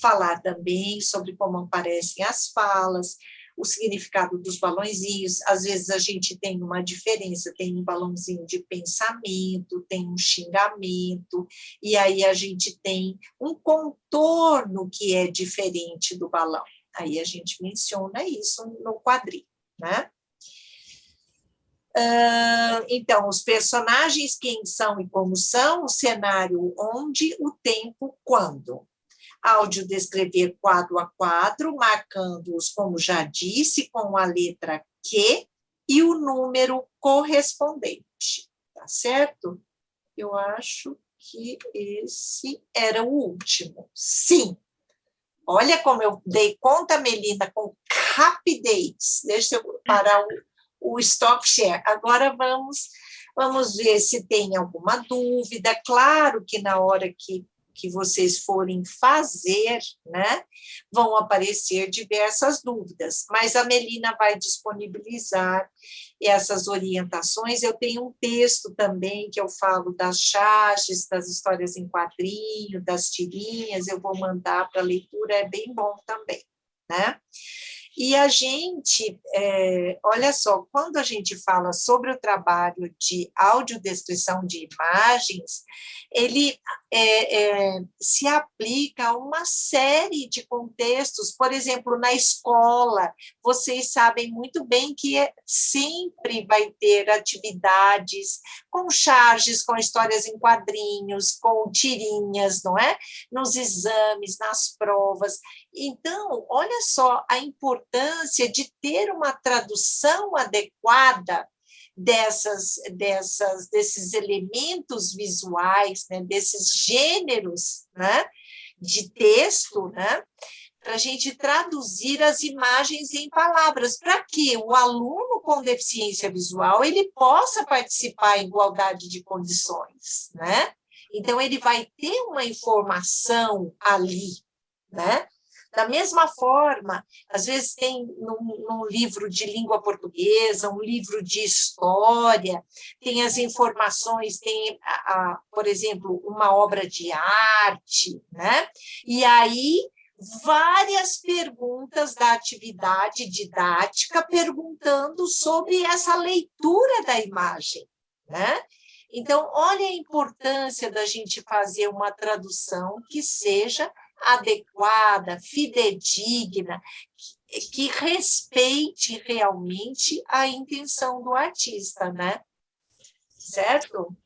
Falar também sobre como aparecem as falas, o significado dos balãozinhos. Às vezes a gente tem uma diferença, tem um balãozinho de pensamento, tem um xingamento, e aí a gente tem um contorno que é diferente do balão. Aí a gente menciona isso no quadrinho, né? Então, os personagens, quem são e como são, o cenário onde, o tempo quando. Áudio descrever quadro a quadro, marcando-os, como já disse, com a letra Q e o número correspondente, tá certo? Eu acho que esse era o último. Sim. Olha como eu dei conta, Melina, com rapidez. Deixa eu parar o stop share. Agora vamos ver se tem alguma dúvida. Claro que na hora que vocês forem fazer, né, vão aparecer diversas dúvidas, mas a Melina vai disponibilizar essas orientações. Eu tenho um texto também que eu falo das charges, das histórias em quadrinho, das tirinhas, eu vou mandar para leitura, é bem bom também, né? E a gente, olha só, quando a gente fala sobre o trabalho de audiodescrição de imagens, ele se aplica a uma série de contextos. Por exemplo, na escola, vocês sabem muito bem que sempre vai ter atividades com charges, com histórias em quadrinhos, com tirinhas, não é? Nos exames, nas provas. Então, olha só a importância de ter uma tradução adequada desses elementos visuais, né, desses gêneros, né, de texto, né, para a gente traduzir as imagens em palavras, para que o aluno com deficiência visual ele possa participar em igualdade de condições, né? Então, ele vai ter uma informação ali, né? Da mesma forma, às vezes tem num livro de língua portuguesa, um livro de história, tem as informações, tem, por exemplo, uma obra de arte, né? E aí, várias perguntas da atividade didática perguntando sobre essa leitura da imagem, né? Então, olha a importância da gente fazer uma tradução que seja adequada, fidedigna, que respeite realmente a intenção do artista, né? Certo?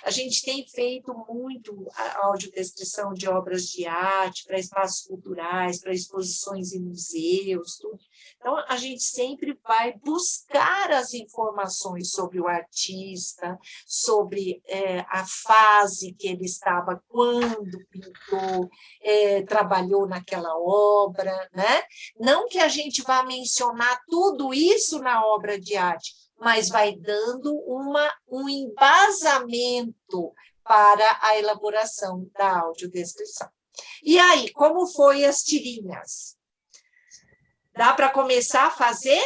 A gente tem feito muito a audiodescrição de obras de arte para espaços culturais, para exposições em museus, tudo. Então, a gente sempre vai buscar as informações sobre o artista, sobre a fase que ele estava quando pintou, trabalhou naquela obra, né? Não que a gente vá mencionar tudo isso na obra de arte, mas vai dando um embasamento para a elaboração da audiodescrição. E aí, como foi as tirinhas? Dá para começar a fazer?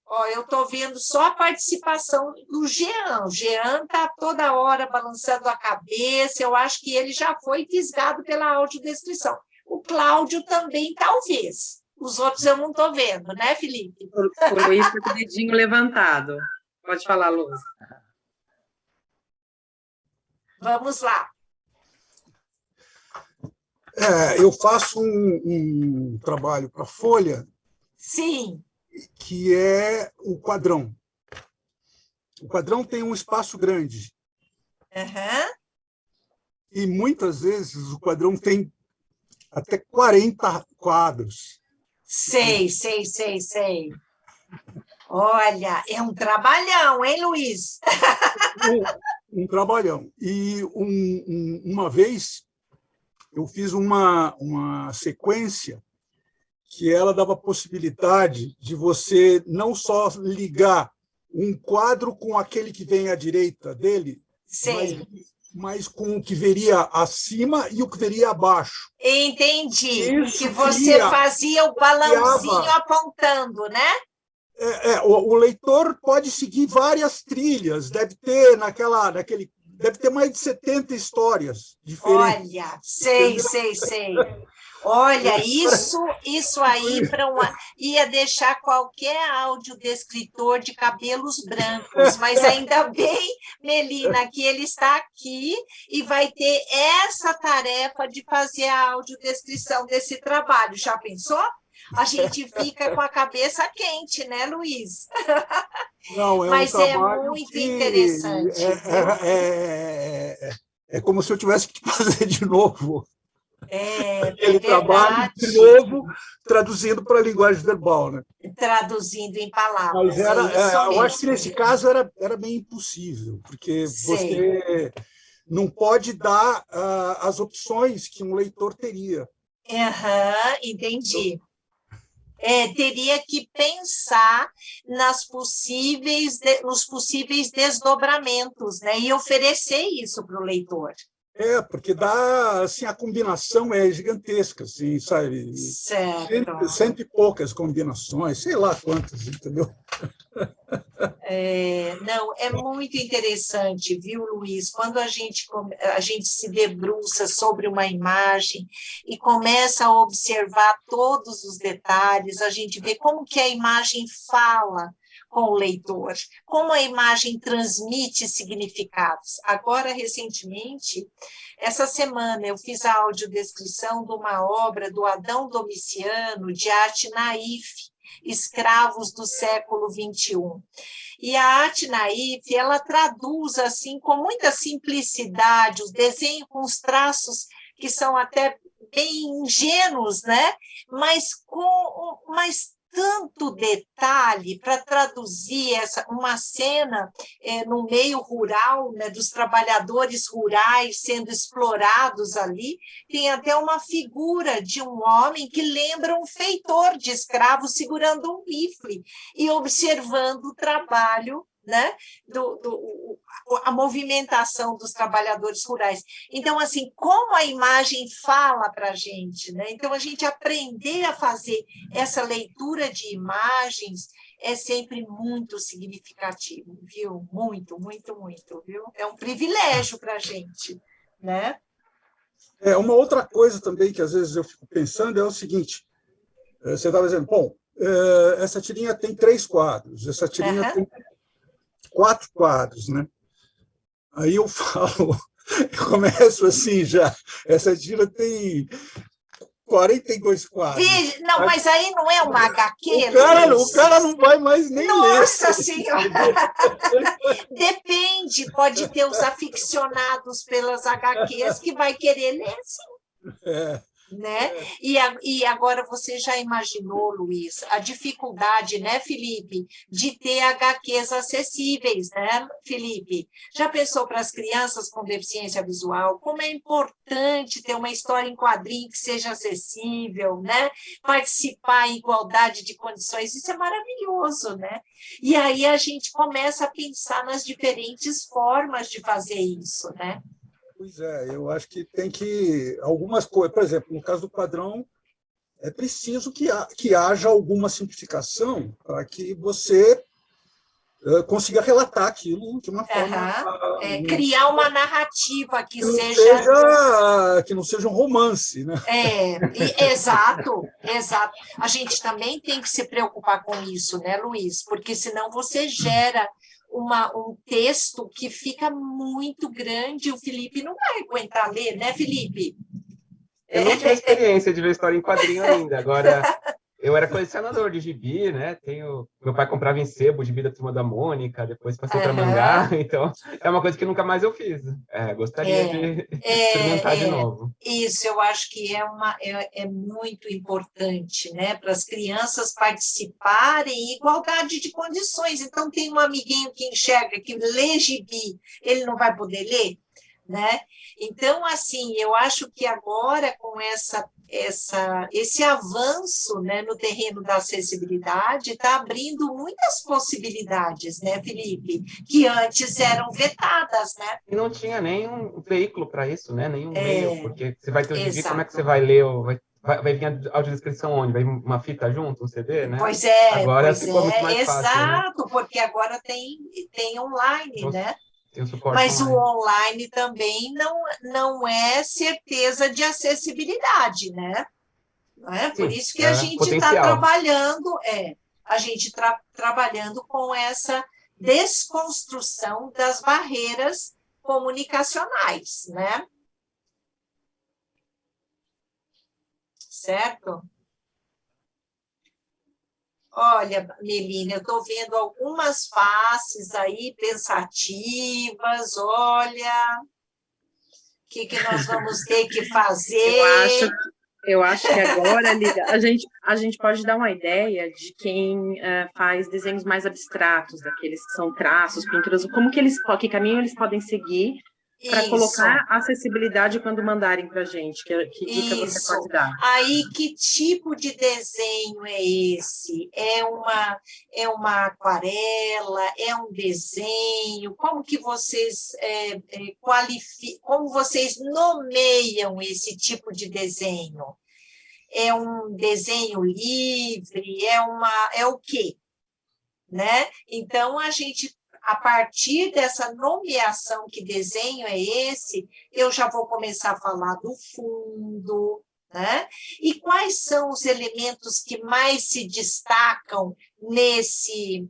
Ó, eu estou vendo só a participação do Jean. O Jean está toda hora balançando a cabeça, eu acho que ele já foi fisgado pela audiodescrição. O Cláudio também, talvez. Os outros eu não estou vendo, né, Felipe? O Luiz está com o dedinho levantado. Pode falar, Luz. Vamos lá. Eu faço um trabalho para a Folha. Sim. Que é o quadrão. O quadrão tem um espaço grande. Uhum. e muitas vezes o quadrão tem até 40 quadros. Sei. Olha, é um trabalhão, hein, Luiz? Um trabalhão. E uma vez eu fiz uma sequência que ela dava a possibilidade de você não só ligar um quadro com aquele que vem à direita dele, mas com o que veria acima e o que veria abaixo. Entendi. Isso que você fazia o balãozinho apontando, né? O leitor pode seguir várias trilhas, deve ter deve ter mais de 70 histórias diferentes. Olha, sei. Olha, isso aí ia deixar qualquer audiodescritor de cabelos brancos, mas ainda bem, Melina, que ele está aqui e vai ter essa tarefa de fazer a audiodescrição desse trabalho. Já pensou? A gente fica com a cabeça quente, né, Luiz? Não, mas é muito interessante. É como se eu tivesse que fazer de novo. É trabalho de novo, traduzindo para a linguagem verbal, né? Traduzindo em palavras. Mas eu acho que nesse caso era bem impossível, porque você não pode dar as opções que um leitor teria. Entendi. Teria que pensar nos possíveis desdobramentos, né? E oferecer isso para o leitor. Porque dá, assim, a combinação é gigantesca, assim, sabe? Certo. Cento e poucas combinações, sei lá quantas, entendeu? Não, é muito interessante, viu, Luiz? Quando a gente se debruça sobre uma imagem e começa a observar todos os detalhes, a gente vê como que a imagem fala com o leitor, como a imagem transmite significados. Agora, recentemente, essa semana, eu fiz a audiodescrição de uma obra do Adão Domiciano, de arte naif, Escravos do século XXI. E a arte naif, ela traduz assim com muita simplicidade os desenhos com os traços que são até bem ingênuos, né? Mas com tanto detalhe para traduzir uma cena no meio rural, né, dos trabalhadores rurais sendo explorados ali. Tem até uma figura de um homem que lembra um feitor de escravos segurando um rifle e observando o trabalho, né, a movimentação dos trabalhadores rurais. Então, assim, como a imagem fala para a gente, né? Então, a gente aprender a fazer essa leitura de imagens é sempre muito significativo, viu? Muito, viu? É um privilégio para a gente, né? Uma outra coisa também que às vezes eu fico pensando é o seguinte, você estava dizendo, bom, essa tirinha tem 3 quadros, essa tirinha tem 4 quadros, né? Aí eu começo assim já, essa tira tem 42 quadros. Não, mas aí não é uma HQ, o cara não vai mais nem ler. Nossa Senhora! Depende, pode ter os aficionados pelas HQs que vai querer ler, sim. Né? E agora você já imaginou, Luiz, a dificuldade, né, Felipe, de ter HQs acessíveis, né, Felipe? Já pensou para as crianças com deficiência visual como é importante ter uma história em quadrinho que seja acessível, né? Participar em igualdade de condições, isso é maravilhoso, né? E aí a gente começa a pensar nas diferentes formas de fazer isso, né? Pois eu acho que tem algumas coisas, por exemplo, no caso do padrão, é preciso que haja alguma simplificação para que você consiga relatar aquilo de uma forma... criar uma narrativa que não seja um romance, né? Exato. A gente também tem que se preocupar com isso, né, Luiz? Porque senão você gera um texto que fica muito grande, o Felipe não vai aguentar ler, né, Felipe? Eu não tive experiência de ver história em quadrinho ainda, agora Eu era colecionador de gibi, né? Meu pai comprava em sebo o gibi da Turma da Mônica, depois passei para mangá, então é uma coisa que nunca mais eu fiz. Gostaria de experimentar de novo. Isso, eu acho que é muito importante, né? Para as crianças participarem em igualdade de condições. Então, tem um amiguinho que enxerga que lê gibi, ele não vai poder ler, né? Então, assim, eu acho que agora, com esse avanço, né, no terreno da acessibilidade, está abrindo muitas possibilidades, né, Felipe? Que antes eram vetadas, né? E não tinha nenhum veículo para isso, né? Nenhum meio, porque você vai ter o gibi, como é que Exato. você vai ler? Vai vir a audiodescrição onde? Vai vir uma fita junto, um CD, né? Pois é, Agora ficou muito mais fácil, né? exato, porque agora tem online, Então, né? tem o suporte Mas online. o online também não é certeza de acessibilidade, né? Não é? Por Sim, isso que a gente está potencial. trabalhando com essa desconstrução das barreiras comunicacionais, né? Certo? Olha, Melina, eu estou vendo algumas faces aí pensativas, olha, o que nós vamos ter que fazer? Eu acho que agora, Lívia, a gente pode dar uma ideia de quem faz desenhos mais abstratos, daqueles que são traços, pinturas, que caminho eles podem seguir para colocar acessibilidade quando mandarem para a gente. Que dica você pode dar? Aí, que tipo de desenho é esse? É uma aquarela? É um desenho? Como que vocês como vocês nomeiam esse tipo de desenho? É um desenho livre? É o quê? Né? Então, a partir dessa nomeação, que desenho é esse, eu já vou começar a falar do fundo, né? E quais são os elementos que mais se destacam nesse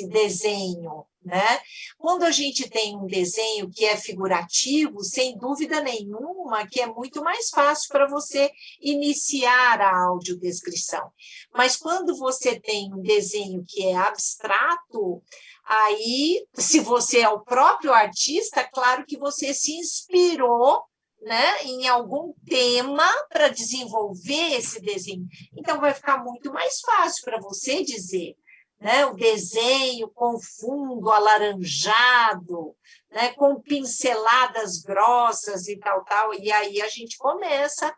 desenho, né? Quando a gente tem um desenho que é figurativo, sem dúvida nenhuma, que é muito mais fácil para você iniciar a audiodescrição. Mas quando você tem um desenho que é abstrato, aí, se você é o próprio artista, claro que você se inspirou, né, em algum tema para desenvolver esse desenho. Então, vai ficar muito mais fácil para você dizer, né, o desenho com fundo alaranjado, né, com pinceladas grossas e tal, e aí a gente começa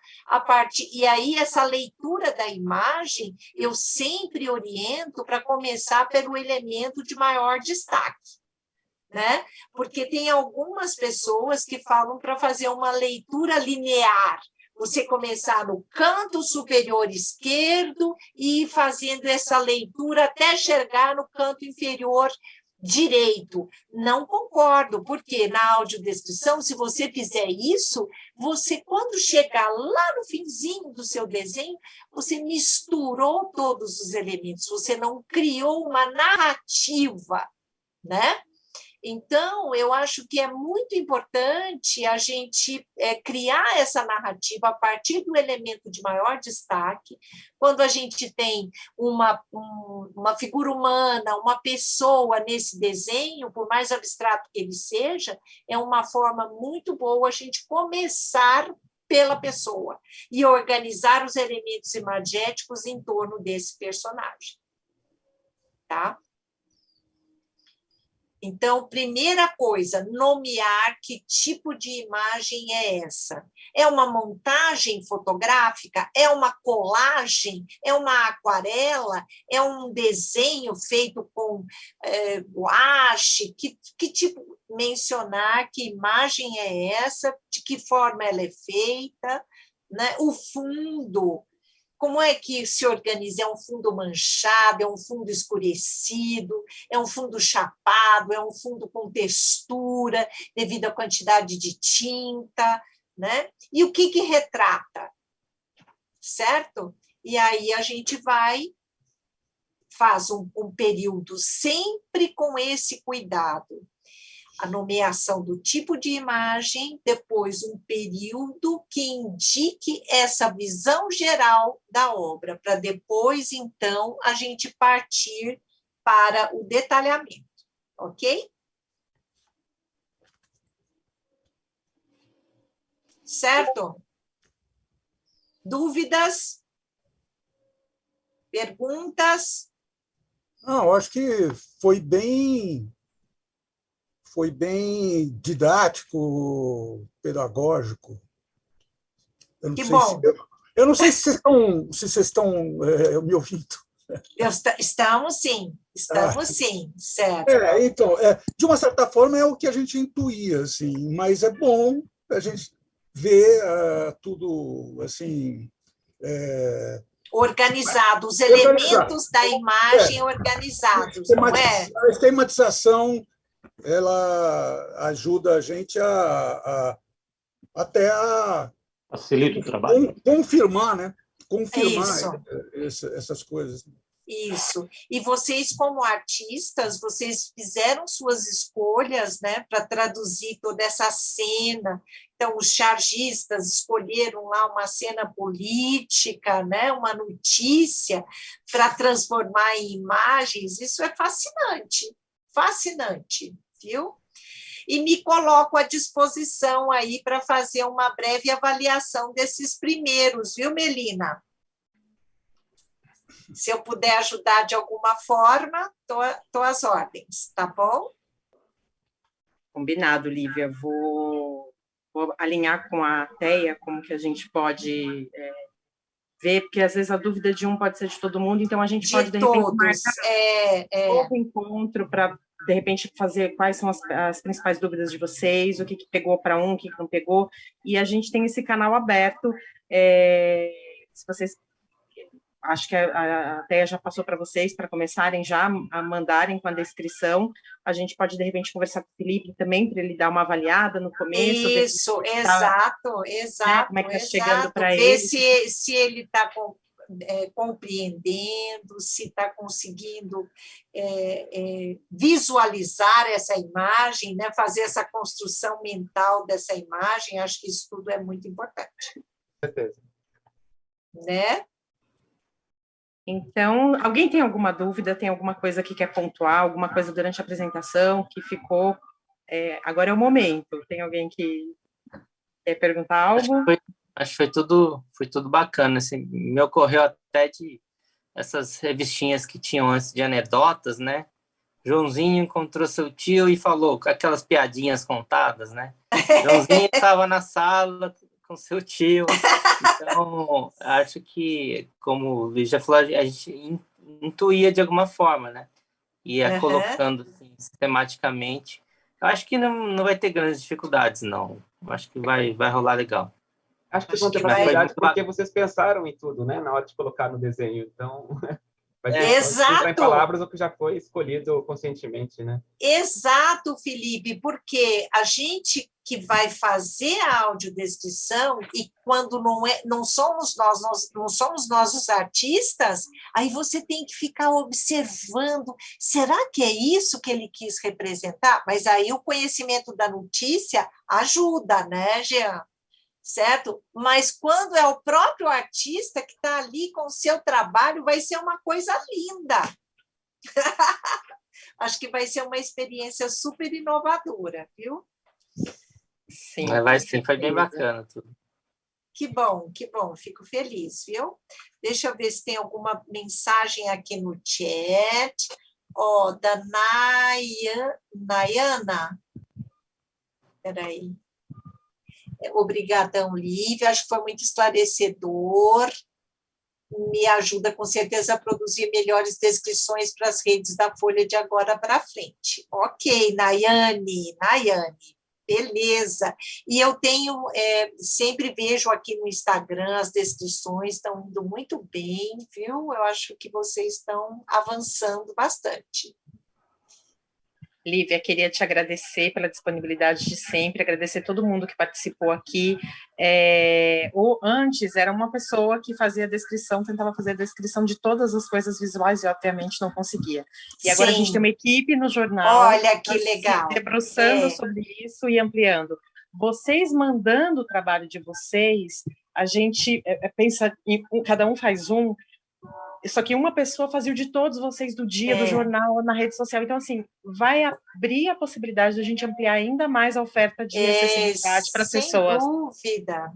e aí essa leitura da imagem, eu sempre oriento para começar pelo elemento de maior destaque, né? Porque tem algumas pessoas que falam para fazer uma leitura linear, você começar no canto superior esquerdo e ir fazendo essa leitura até chegar no canto inferior direito. Não concordo, porque na audiodescrição, se você fizer isso, você, quando chegar lá no finzinho do seu desenho, você misturou todos os elementos, você não criou uma narrativa, né? Então, eu acho que é muito importante a gente criar essa narrativa a partir do elemento de maior destaque. Quando a gente tem uma figura humana, uma pessoa nesse desenho, por mais abstrato que ele seja, é uma forma muito boa a gente começar pela pessoa e organizar os elementos imagéticos em torno desse personagem. Tá? Então, primeira coisa, nomear que tipo de imagem é essa. É uma montagem fotográfica? É uma colagem? É uma aquarela? É um desenho feito com guache? Que tipo? Mencionar que imagem é essa, de que forma ela é feita, né? O fundo. Como é que se organiza? É um fundo manchado, é um fundo escurecido, é um fundo chapado, é um fundo com textura, devido à quantidade de tinta, né? E o que retrata? Certo? E aí a gente faz um período sempre com esse cuidado. a nomeação do tipo de imagem, depois um período que indique essa visão geral da obra, para depois, então, a gente partir para o detalhamento, ok? Certo? Dúvidas? Perguntas? Não, eu acho que foi bem didático, pedagógico. Que bom. Eu não sei se vocês estão me ouvindo. Estamos sim, certo. Então, de uma certa forma é o que a gente intuía, assim, mas é bom a gente ver tudo assim. Organizado, os elementos da imagem organizados, não é? A esquematização, ela ajuda a gente até a Facilita o trabalho. confirmar, né? Confirmar essas coisas. Isso. E vocês, como artistas, vocês fizeram suas escolhas, né, para traduzir toda essa cena. Então, os chargistas escolheram lá uma cena política, né, uma notícia, para transformar em imagens. Isso é fascinante, fascinante, viu? E me coloco à disposição aí para fazer uma breve avaliação desses primeiros, viu, Melina? Se eu puder ajudar de alguma forma, estou às ordens, tá bom? Combinado, Lívia. Vou alinhar com a Teia como que a gente pode ver, porque às vezes a dúvida de um pode ser de todo mundo, então a gente pode, de repente, marcar um novo encontro para, de repente, fazer quais são as principais dúvidas de vocês, o que pegou para um, o que não pegou, e a gente tem esse canal aberto, se vocês... Acho que a Teia já passou para vocês, para começarem já a mandarem com a descrição. A gente pode, de repente, conversar com o Felipe também, para ele dar uma avaliada no começo. Isso, exato. Como é que está chegando para ele. Ver se ele está compreendendo, se está conseguindo visualizar essa imagem, né? Fazer essa construção mental dessa imagem. Acho que isso tudo é muito importante. Com certeza. Né? Então, alguém tem alguma dúvida, tem alguma coisa que quer pontuar, alguma coisa durante a apresentação que ficou... agora é o momento. Tem alguém que quer perguntar algo? Acho que foi tudo bacana. Assim, me ocorreu até de essas revistinhas que tinham antes de anedotas, né? Joãozinho encontrou seu tio e falou aquelas piadinhas contadas, né? Joãozinho estava na sala com seu tio. Então, acho que, como o Luiz já falou, a gente intuía de alguma forma, né? Ia colocando assim, sistematicamente. Eu acho que não vai ter grandes dificuldades, não. Eu acho que vai rolar legal. Acho que vão ter facilidades porque vocês pensaram em tudo, né? Na hora de colocar no desenho. Então, vai ter que entrar em palavras o que já foi escolhido conscientemente, né? Exato, Felipe, porque a gente que vai fazer a audiodescrição e quando não somos nós os artistas, aí você tem que ficar observando, será que é isso que ele quis representar? Mas aí o conhecimento da notícia ajuda, né, Jean? Certo? Mas quando é o próprio artista que está ali com o seu trabalho, vai ser uma coisa linda. Acho que vai ser uma experiência super inovadora, viu? Sim. Foi bem bacana tudo. Que bom, fico feliz, viu? Deixa eu ver se tem alguma mensagem aqui no chat. Da Nayana. Espera aí. Obrigadão, Lívia, acho que foi muito esclarecedor, me ajuda com certeza a produzir melhores descrições para as redes da Folha de agora para frente. Ok, Nayane, beleza. E eu sempre vejo aqui no Instagram as descrições estão indo muito bem, viu? Eu acho que vocês estão avançando bastante. Lívia, queria te agradecer pela disponibilidade de sempre, agradecer todo mundo que participou aqui. Antes era uma pessoa que fazia a descrição, tentava fazer a descrição de todas as coisas visuais e, obviamente, não conseguia. E agora a gente tem uma equipe no jornal. Olha que legal. Se debruçando sobre isso e ampliando. Vocês mandando o trabalho de vocês, a gente pensa, cada um faz um, só que uma pessoa fazia o de todos vocês do dia, do jornal, na rede social. Então, assim, vai abrir a possibilidade de a gente ampliar ainda mais a oferta de acessibilidade para as pessoas. Sem dúvida.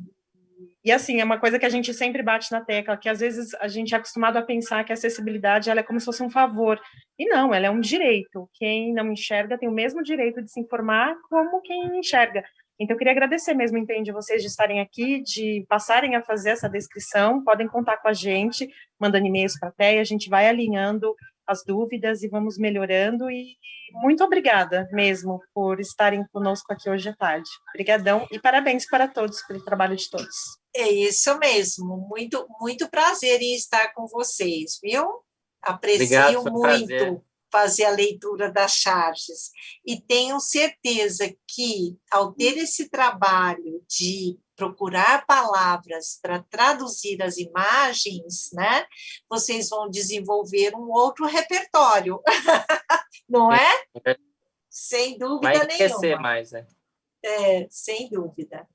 E, assim, é uma coisa que a gente sempre bate na tecla, que às vezes a gente é acostumado a pensar que a acessibilidade ela é como se fosse um favor. E não, ela é um direito. Quem não enxerga tem o mesmo direito de se informar como quem enxerga. Então, eu queria agradecer mesmo, entende, vocês de estarem aqui, de passarem a fazer essa descrição. Podem contar com a gente, mandando e-mails para a TEA, a gente vai alinhando as dúvidas e vamos melhorando. E muito obrigada mesmo por estarem conosco aqui hoje à tarde. Obrigadão e parabéns para todos, pelo trabalho de todos. É isso mesmo, muito, muito prazer em estar com vocês, viu? Aprecio muito fazer a leitura das charges e tenho certeza que, ao ter esse trabalho de procurar palavras para traduzir as imagens, né, vocês vão desenvolver um outro repertório, não é? Sem dúvida nenhuma. Vai mais, né? Sem dúvida.